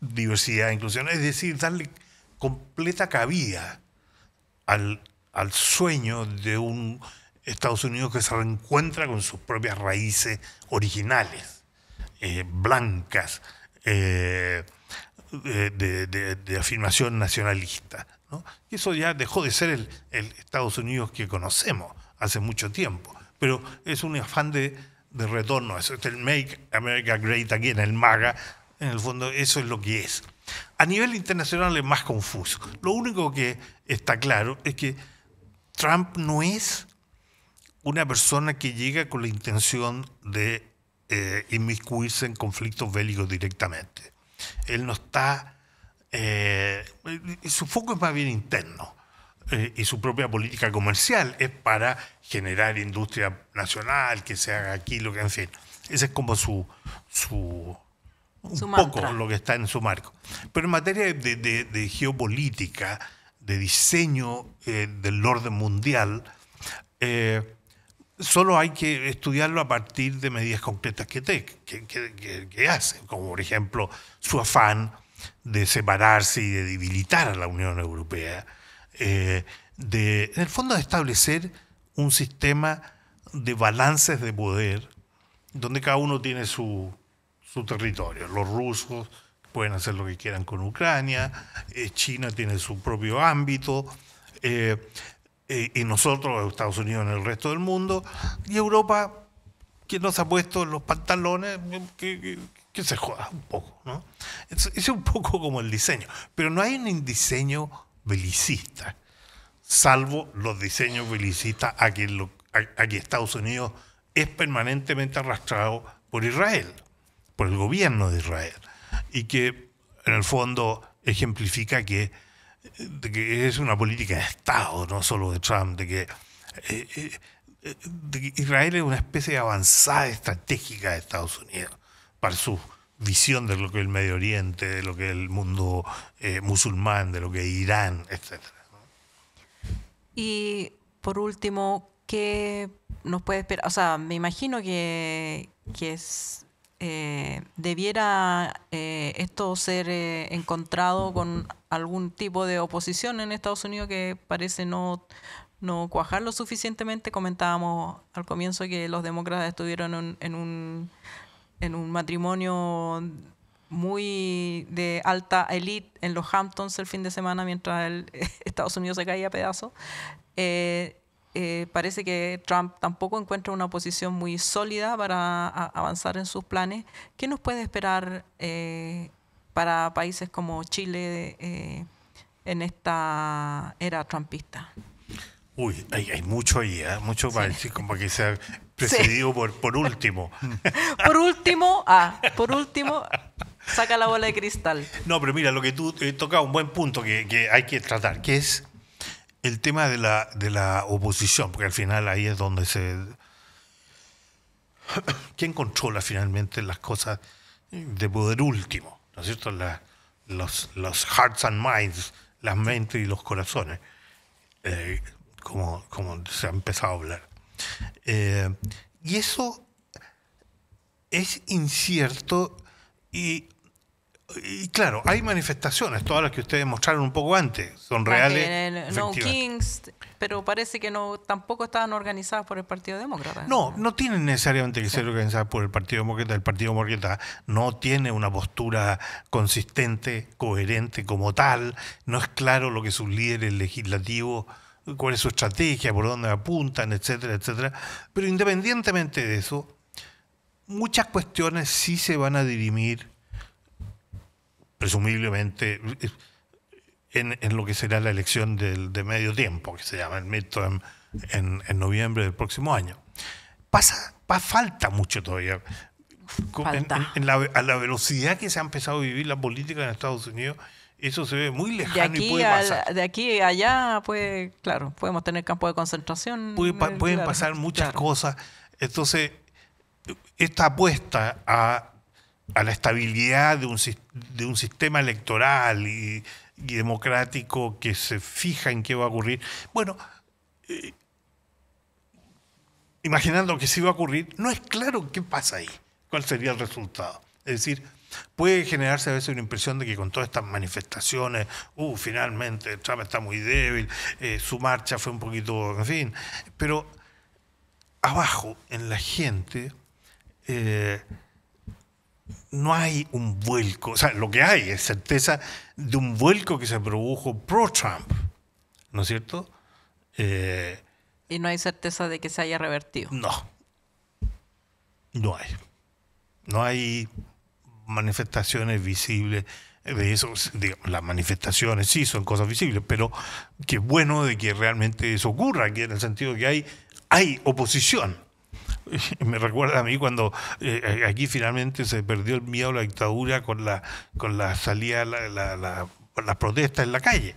diversidad e inclusión, es decir, darle completa cabida al sueño de un Estados Unidos que se reencuentra con sus propias raíces originales, blancas, de afirmación nacionalista, ¿no? Y eso ya dejó de ser el Estados Unidos que conocemos hace mucho tiempo, pero es un afán de retorno a eso, el Make America Great Again, el MAGA, en el fondo eso es lo que es. A nivel internacional es más confuso. Lo único que está claro es que Trump no es una persona que llega con la intención de inmiscuirse en conflictos bélicos directamente. Él no está... su foco es más bien interno. Y su propia política comercial es para generar industria nacional, que se haga aquí, lo que, en fin. Ese es como su poco mantra, lo que está en su marco. Pero en materia de geopolítica, de diseño del orden mundial, solo hay que estudiarlo a partir de medidas concretas que hace, como por ejemplo su afán de separarse y de debilitar a la Unión Europea, en el fondo de establecer un sistema de balances de poder donde cada uno tiene su territorio. Los rusos pueden hacer lo que quieran con Ucrania, China tiene su propio ámbito, y nosotros, Estados Unidos, en el resto del mundo, y Europa, que nos ha puesto los pantalones, que se joda un poco, ¿no? Ese es un poco como el diseño, pero no hay un diseño belicista, salvo los diseños belicistas a que Estados Unidos es permanentemente arrastrado por Israel, por el gobierno de Israel, y que en el fondo ejemplifica que es una política de Estado, no solo de Trump, de que Israel es una especie de avanzada estratégica de Estados Unidos para su visión de lo que es el Medio Oriente, de lo que es el mundo musulmán, de lo que es Irán, etc. Y por último, ¿qué nos puede esperar? O sea, me imagino que debiera esto ser encontrado con algún tipo de oposición en Estados Unidos que parece no cuajar lo suficientemente. Comentábamos al comienzo que los demócratas estuvieron en un matrimonio muy de alta elite en los Hamptons el fin de semana mientras Estados Unidos se caía a pedazos. Parece que Trump tampoco encuentra una posición muy sólida para avanzar en sus planes. ¿Qué nos puede esperar para países como Chile en esta era trumpista? Uy, hay mucho ahí, mucho para decir, como que sea precedido por último. Por último, saca la bola de cristal. No, pero mira, lo que tú tocas un buen punto que hay que tratar, que es el tema de la oposición, porque al final ahí es donde ¿quién controla finalmente las cosas de poder último? ¿No es cierto? Los hearts and minds, las mentes y los corazones, como se ha empezado a hablar. Y eso es incierto y claro, hay manifestaciones, todas las que ustedes mostraron un poco antes, son reales. No Kings, pero parece que no tampoco estaban organizadas por el Partido Demócrata. No tienen necesariamente que ser organizadas por el Partido Demócrata. El Partido Demócrata no tiene una postura consistente, coherente como tal. No es claro lo que sus líderes legislativos, cuál es su estrategia, por dónde apuntan, etcétera, etcétera. Pero independientemente de eso, muchas cuestiones sí se van a dirimir presumiblemente en lo que será la elección de medio tiempo, que se llama el midterm, en noviembre del próximo año. Falta mucho todavía. Falta. A la velocidad que se ha empezado a vivir la política en Estados Unidos, eso se ve muy lejano y puede pasar. De aquí a allá, pues, claro, podemos tener campo de concentración. Pueden pasar muchas cosas. Entonces, esta apuesta a la estabilidad de un sistema electoral y democrático que se fija en qué va a ocurrir. Bueno, imaginando que sí va a ocurrir, no es claro qué pasa ahí, cuál sería el resultado. Es decir, puede generarse a veces una impresión de que con todas estas manifestaciones, finalmente Trump está muy débil, su marcha fue un poquito, en fin, pero abajo, en la gente, no hay un vuelco, o sea, lo que hay es certeza de un vuelco que se produjo pro-Trump, ¿no es cierto? Y no hay certeza de que se haya revertido. No hay. No hay manifestaciones visibles de eso. Digamos, las manifestaciones sí son cosas visibles, pero qué bueno de que realmente eso ocurra, que en el sentido de que hay oposición. Me recuerda a mí cuando aquí finalmente se perdió el miedo a la dictadura con la salida, las protestas en la calle.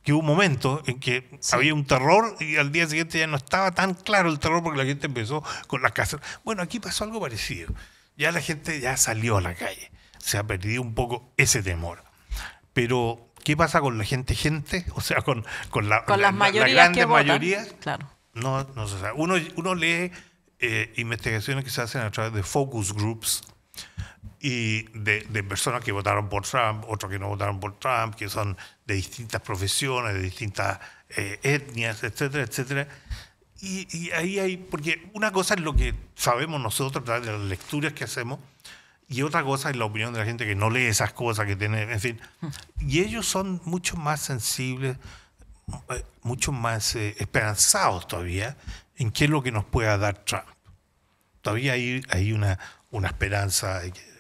Que hubo un momento en que había un terror y al día siguiente ya no estaba tan claro el terror porque la gente empezó con las casas. Bueno, aquí pasó algo parecido. Ya la gente ya salió a la calle. Se ha perdido un poco ese temor. Pero, ¿qué pasa con la gente? O sea, con las mayorías la grandes que votan. mayorías. Claro. No se sabe. Uno lee investigaciones que se hacen a través de focus groups y de personas que votaron por Trump, otros que no votaron por Trump, que son de distintas profesiones, de distintas etnias, etcétera, etcétera. Y ahí hay, porque una cosa es lo que sabemos nosotros a través de las lecturas que hacemos, y otra cosa es la opinión de la gente que no lee esas cosas, que tiene, en fin. Y ellos son mucho más sensibles, mucho más esperanzados todavía en qué es lo que nos pueda dar Trump. Todavía hay una esperanza que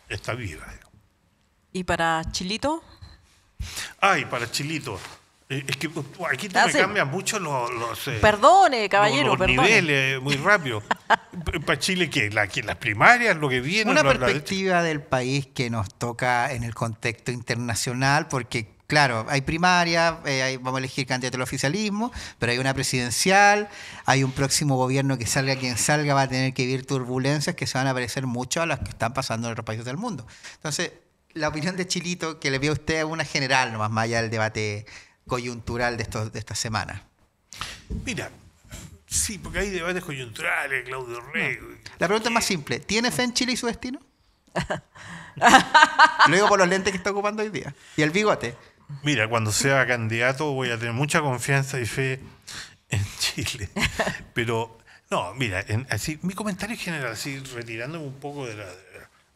está viva. ¿Y para Chilito? Para Chilito. Es que aquí tú me cambias mucho los perdone, caballero, los niveles muy rápido. ¿Para Chile qué? ¿Las primarias? ¿Lo que viene? Una perspectiva del país que nos toca en el contexto internacional, porque claro, hay primarias, vamos a elegir candidato al oficialismo, pero hay una presidencial, hay un próximo gobierno que salga quien salga, va a tener que vivir turbulencias que se van a parecer mucho a las que están pasando en otros países del mundo. Entonces, la opinión de Chilito, que le veo a usted, es una general, nomás más allá del debate coyuntural de esta semana. Mira, sí, porque hay debates coyunturales, Claudio Rey. La pregunta es más simple. ¿Tiene fe en Chile y su destino? Lo digo por los lentes que está ocupando hoy día. Y el bigote. Mira, cuando sea candidato voy a tener mucha confianza y fe en Chile. Pero, no, mira, así mi comentario general, así retirándome un poco de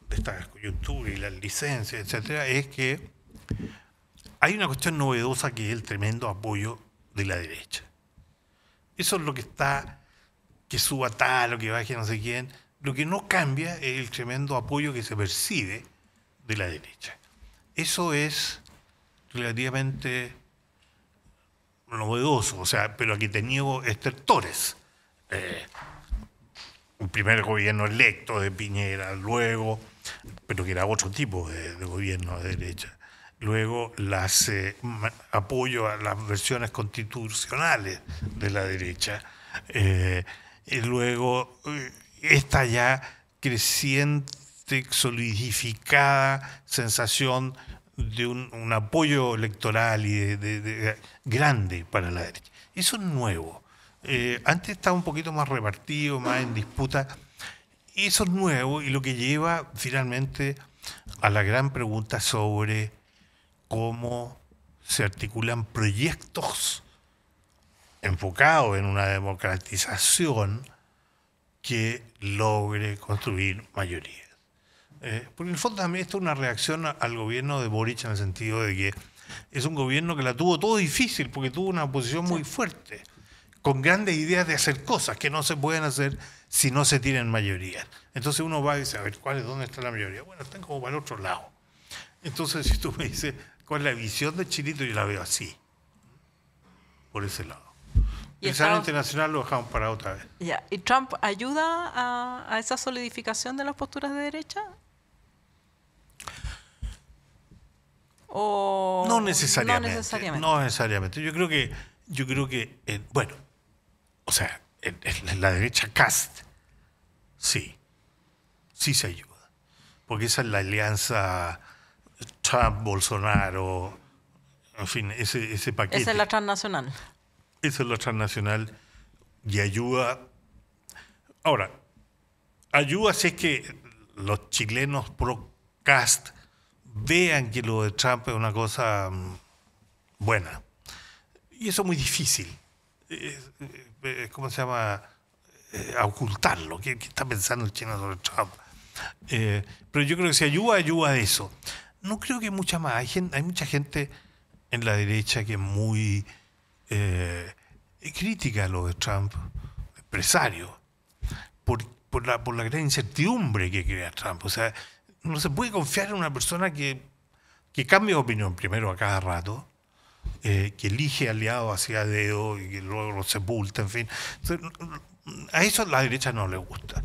de esta coyuntura y las licencias, etcétera, es que hay una cuestión novedosa que es el tremendo apoyo de la derecha. Eso es lo que está, que suba tal o que baje no sé quién. Lo que no cambia es el tremendo apoyo que se percibe de la derecha. Eso es relativamente novedoso, o sea, pero aquí tenía estertores. Un primer gobierno electo de Piñera, luego, pero que era otro tipo de gobierno de derecha. Luego apoyo a las versiones constitucionales de la derecha. Y luego esta ya creciente, solidificada sensación de un apoyo electoral y grande para la derecha. Eso es nuevo. Antes estaba un poquito más repartido, más en disputa. Eso es nuevo y lo que lleva finalmente a la gran pregunta sobre cómo se articulan proyectos enfocados en una democratización que logre construir mayorías. Porque en el fondo también esto es una reacción al gobierno de Boric en el sentido de que es un gobierno que la tuvo todo difícil porque tuvo una oposición muy fuerte, con grandes ideas de hacer cosas que no se pueden hacer si no se tienen mayorías. Entonces uno va y dice, a ver, ¿dónde está la mayoría? Bueno, están como para el otro lado. Entonces si tú me dices, ¿cuál es la visión de Chilito? Yo la veo así, por ese lado. ¿Y el escenario internacional lo dejamos para otra vez. Ya. ¿Y Trump ayuda a esa solidificación de las posturas de derecha? ¿O no necesariamente. No necesariamente. No necesariamente. Yo creo que bueno, o sea, en la derecha Cast, sí se ayuda. Porque esa es la alianza Trump-Bolsonaro, en fin, ese paquete. Esa es la transnacional. Esa es la transnacional y ayuda. Ahora, ayuda si es que los chilenos pro-Cast vean que lo de Trump es una cosa buena. Y eso es muy difícil. ¿Cómo se llama? A ocultarlo. ¿Qué está pensando el chino sobre Trump? Pero yo creo que si ayuda a eso. No creo que mucha más. Hay mucha gente en la derecha que es muy crítica a lo de Trump, empresario, por la gran incertidumbre que crea Trump. O sea, no se puede confiar en una persona que cambia de opinión primero a cada rato, que elige aliados hacia dedo y que luego los sepulta, en fin. Entonces, a eso a la derecha no le gusta.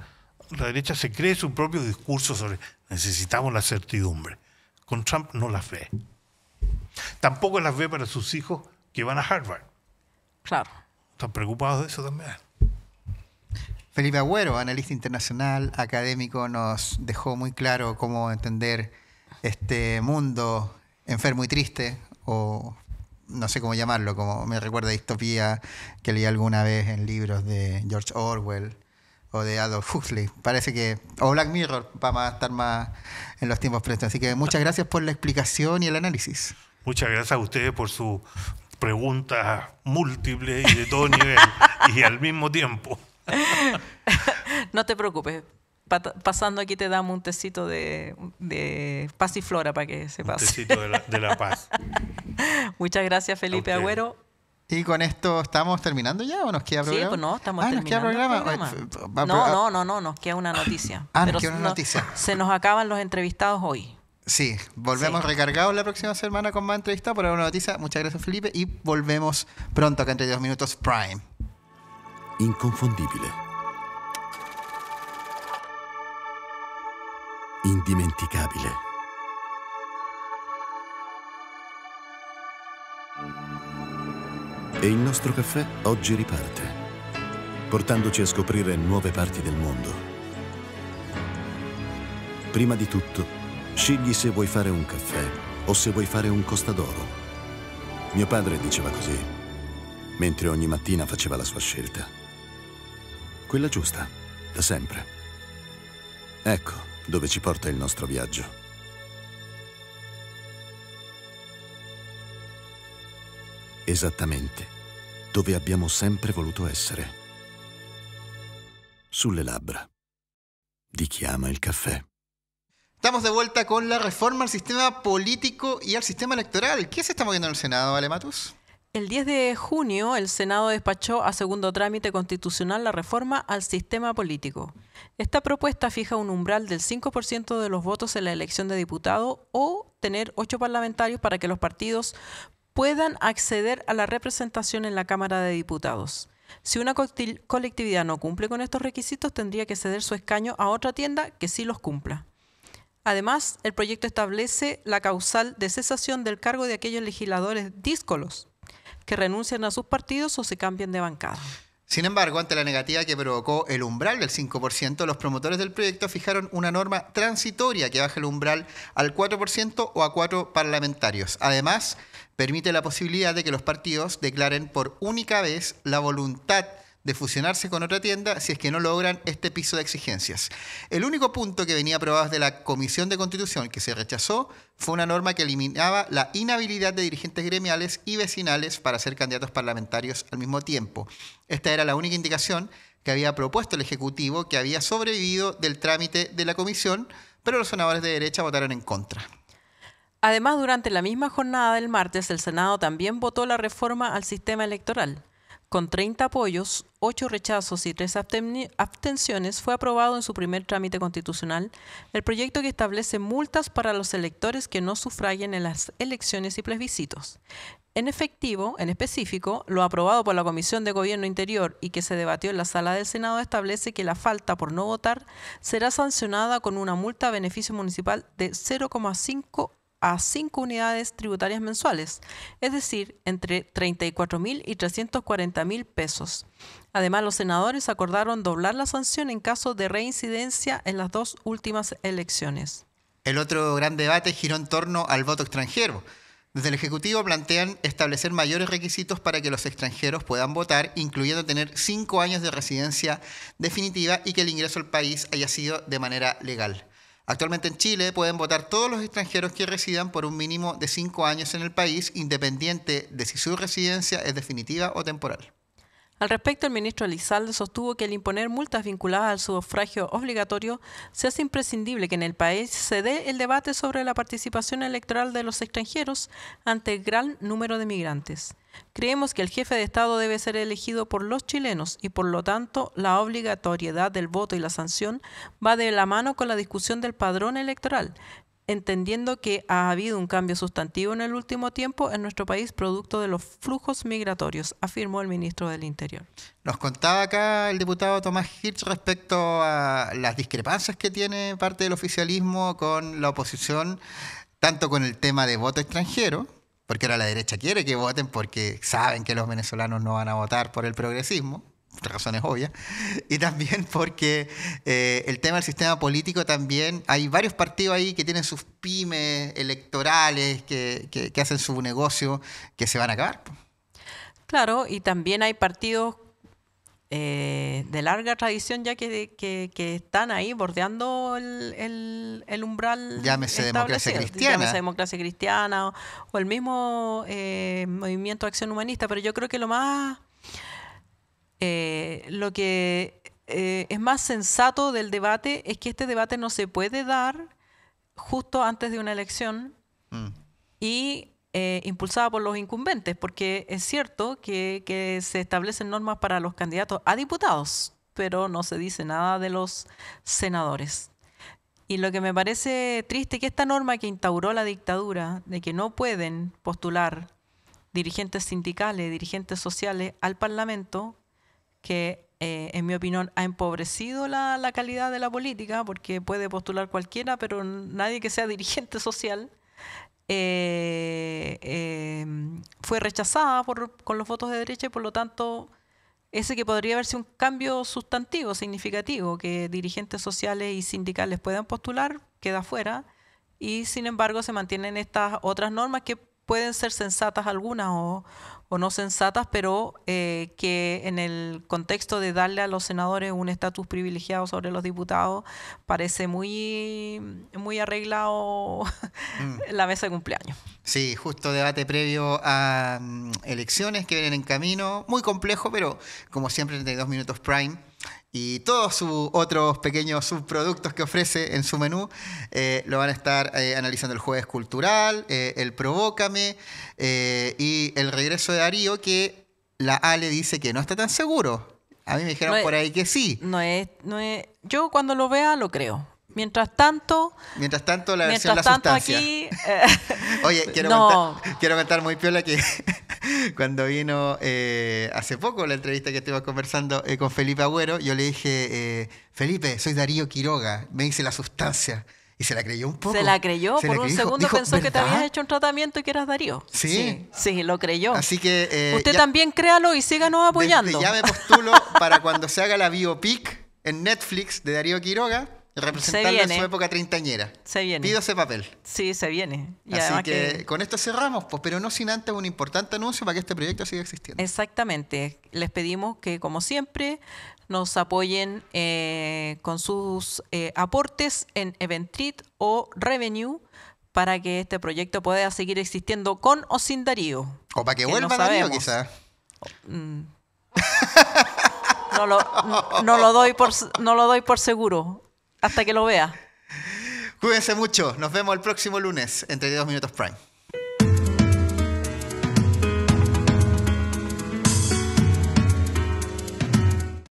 La derecha se cree su propio discurso sobre necesitamos la certidumbre. Con Trump no las ve. Tampoco las ve para sus hijos que van a Harvard. Claro. ¿Están preocupados de eso también? Felipe Agüero, analista internacional, académico, nos dejó muy claro cómo entender este mundo enfermo y triste, o no sé cómo llamarlo, como me recuerda a distopía que leí alguna vez en libros de George Orwell o de Adolf Huxley. Parece que, o Black Mirror, va a estar más en los tiempos prestos. Así que muchas gracias por la explicación y el análisis. Muchas gracias a ustedes por sus preguntas múltiples y de todo nivel y al mismo tiempo. No te preocupes. Pasando aquí te damos un tecito de pasiflora para que se pase. Un tecito de la paz. Muchas gracias, Felipe Agüero. ¿Y con esto estamos terminando ya o nos queda programa? Sí, pues no, estamos terminando. ¿Nos queda programa? No, nos queda una noticia. Nos queda una noticia. Se nos acaban los entrevistados hoy. Sí, volvemos recargados la próxima semana con más entrevistas por una noticia. Muchas gracias, Felipe, y volvemos pronto acá en 32 Minutos Prime. Inconfondibile. Indimenticabile. E il nostro caffè oggi riparte, portandoci a scoprire nuove parti del mondo. Prima di tutto, scegli se vuoi fare un caffè o se vuoi fare un costadoro. Mio padre diceva così, mentre ogni mattina faceva la sua scelta. Quella giusta, da sempre. Ecco dove ci porta il nostro viaggio. Esattamente dove abbiamo sempre voluto essere. Sulle labbra di chi ama il caffè. Estamos de vuelta con la reforma al sistema político y al sistema electoral. ¿Qué se está moviendo en el Senado, Ale Matus? El 10 de junio, el Senado despachó a segundo trámite constitucional la reforma al sistema político. Esta propuesta fija un umbral del 5% de los votos en la elección de diputado o tener 8 parlamentarios para que los partidos puedan acceder a la representación en la Cámara de Diputados. Si una colectividad no cumple con estos requisitos, tendría que ceder su escaño a otra tienda que sí los cumpla. Además, el proyecto establece la causal de cesación del cargo de aquellos legisladores díscolos que renuncian a sus partidos o se cambian de bancada. Sin embargo, ante la negativa que provocó el umbral del 5%, los promotores del proyecto fijaron una norma transitoria que baja el umbral al 4% o a 4 parlamentarios. Además, permite la posibilidad de que los partidos declaren por única vez la voluntad de fusionarse con otra tienda si es que no logran este piso de exigencias. El único punto que venía aprobado desde la Comisión de Constitución que se rechazó fue una norma que eliminaba la inhabilidad de dirigentes gremiales y vecinales para ser candidatos parlamentarios al mismo tiempo. Esta era la única indicación que había propuesto el Ejecutivo, que había sobrevivido del trámite de la Comisión, pero los senadores de derecha votaron en contra. Además, durante la misma jornada del martes, el Senado también votó la reforma al sistema electoral. Con 30 apoyos, 8 rechazos y 3 abstenciones, fue aprobado en su primer trámite constitucional el proyecto que establece multas para los electores que no sufraguen en las elecciones y plebiscitos. En específico, lo aprobado por la Comisión de Gobierno Interior y que se debatió en la sala del Senado establece que la falta por no votar será sancionada con una multa a beneficio municipal de 0,5 a 5 unidades tributarias mensuales, es decir, entre 34.000 y 340.000 pesos. Además, los senadores acordaron doblar la sanción en caso de reincidencia en las 2 últimas elecciones. El otro gran debate giró en torno al voto extranjero. Desde el Ejecutivo plantean establecer mayores requisitos para que los extranjeros puedan votar, incluyendo tener 5 años de residencia definitiva y que el ingreso al país haya sido de manera legal. Actualmente en Chile pueden votar todos los extranjeros que residan por un mínimo de 5 años en el país, independiente de si su residencia es definitiva o temporal. Al respecto, el ministro Elizalde sostuvo que el imponer multas vinculadas al sufragio obligatorio se hace imprescindible que en el país se dé el debate sobre la participación electoral de los extranjeros ante el gran número de migrantes. Creemos que el jefe de Estado debe ser elegido por los chilenos y, por lo tanto, la obligatoriedad del voto y la sanción va de la mano con la discusión del padrón electoral, entendiendo que ha habido un cambio sustantivo en el último tiempo en nuestro país producto de los flujos migratorios, afirmó el ministro del Interior. Nos contaba acá el diputado Tomás Hirsch respecto a las discrepancias que tiene parte del oficialismo con la oposición, tanto con el tema de voto extranjero, porque ahora la derecha quiere que voten porque saben que los venezolanos no van a votar por el progresismo, razones obvias, y también porque el tema del sistema político también, hay varios partidos ahí que tienen sus pymes electorales, que hacen su negocio, que se van a acabar. Claro, y también hay partidos de larga tradición ya que están ahí bordeando el umbral. Llámese Democracia Cristiana. Llámese Democracia Cristiana o el mismo Movimiento Acción Humanista, pero yo creo que lo que es más sensato del debate es que este debate no se puede dar justo antes de una elección y impulsada por los incumbentes, porque es cierto que se establecen normas para los candidatos a diputados, pero no se dice nada de los senadores. Y lo que me parece triste es que esta norma que instauró la dictadura, de que no pueden postular dirigentes sindicales, dirigentes sociales al Parlamento, que en mi opinión ha empobrecido la calidad de la política, porque puede postular cualquiera, pero nadie que sea dirigente social, fue rechazada con los votos de derecha y por lo tanto ese que podría haber sido un cambio sustantivo, significativo, que dirigentes sociales y sindicales puedan postular, queda fuera y sin embargo se mantienen estas otras normas que pueden ser sensatas algunas o o no sensatas, pero que en el contexto de darle a los senadores un estatus privilegiado sobre los diputados parece muy, muy arreglado la mesa de cumpleaños. Sí, justo debate previo a elecciones que vienen en camino, muy complejo, pero como siempre 32 Minutos Prime y todos sus otros pequeños subproductos que ofrece en su menú lo van a estar analizando el Jueves Cultural, el Provócame y el regreso de Darío, que la Ale dice que no está tan seguro. A mí me dijeron por ahí que sí. Yo cuando lo vea lo creo. Mientras tanto, la versión La Sustancia. Aquí, Oye, quiero contar muy piola que cuando vino hace poco la entrevista que estuvimos conversando con Felipe Agüero, yo le dije, Felipe, soy Darío Quiroga, me dice La Sustancia. Y se la creyó un poco. Se la creyó, por un segundo dijo, pensó ¿verdad? Que te habías hecho un tratamiento y que eras Darío. Sí. Sí, lo creyó. Así que... Usted también créalo y síganos apoyando. Ya me postulo para cuando se haga la biopic en Netflix de Darío Quiroga, representarlo en su época treintañera. Se viene. Pido ese papel. Sí, se viene. Y así que con esto cerramos, pues, pero no sin antes un importante anuncio para que este proyecto siga existiendo. Exactamente. Les pedimos que, como siempre, nos apoyen con sus aportes en Eventrit o Revenue para que este proyecto pueda seguir existiendo con o sin Darío. O para que vuelva Darío, quizás. No lo doy por seguro. Hasta que lo vea. Cuídense mucho. Nos vemos el próximo lunes en 32 Minutos Prime.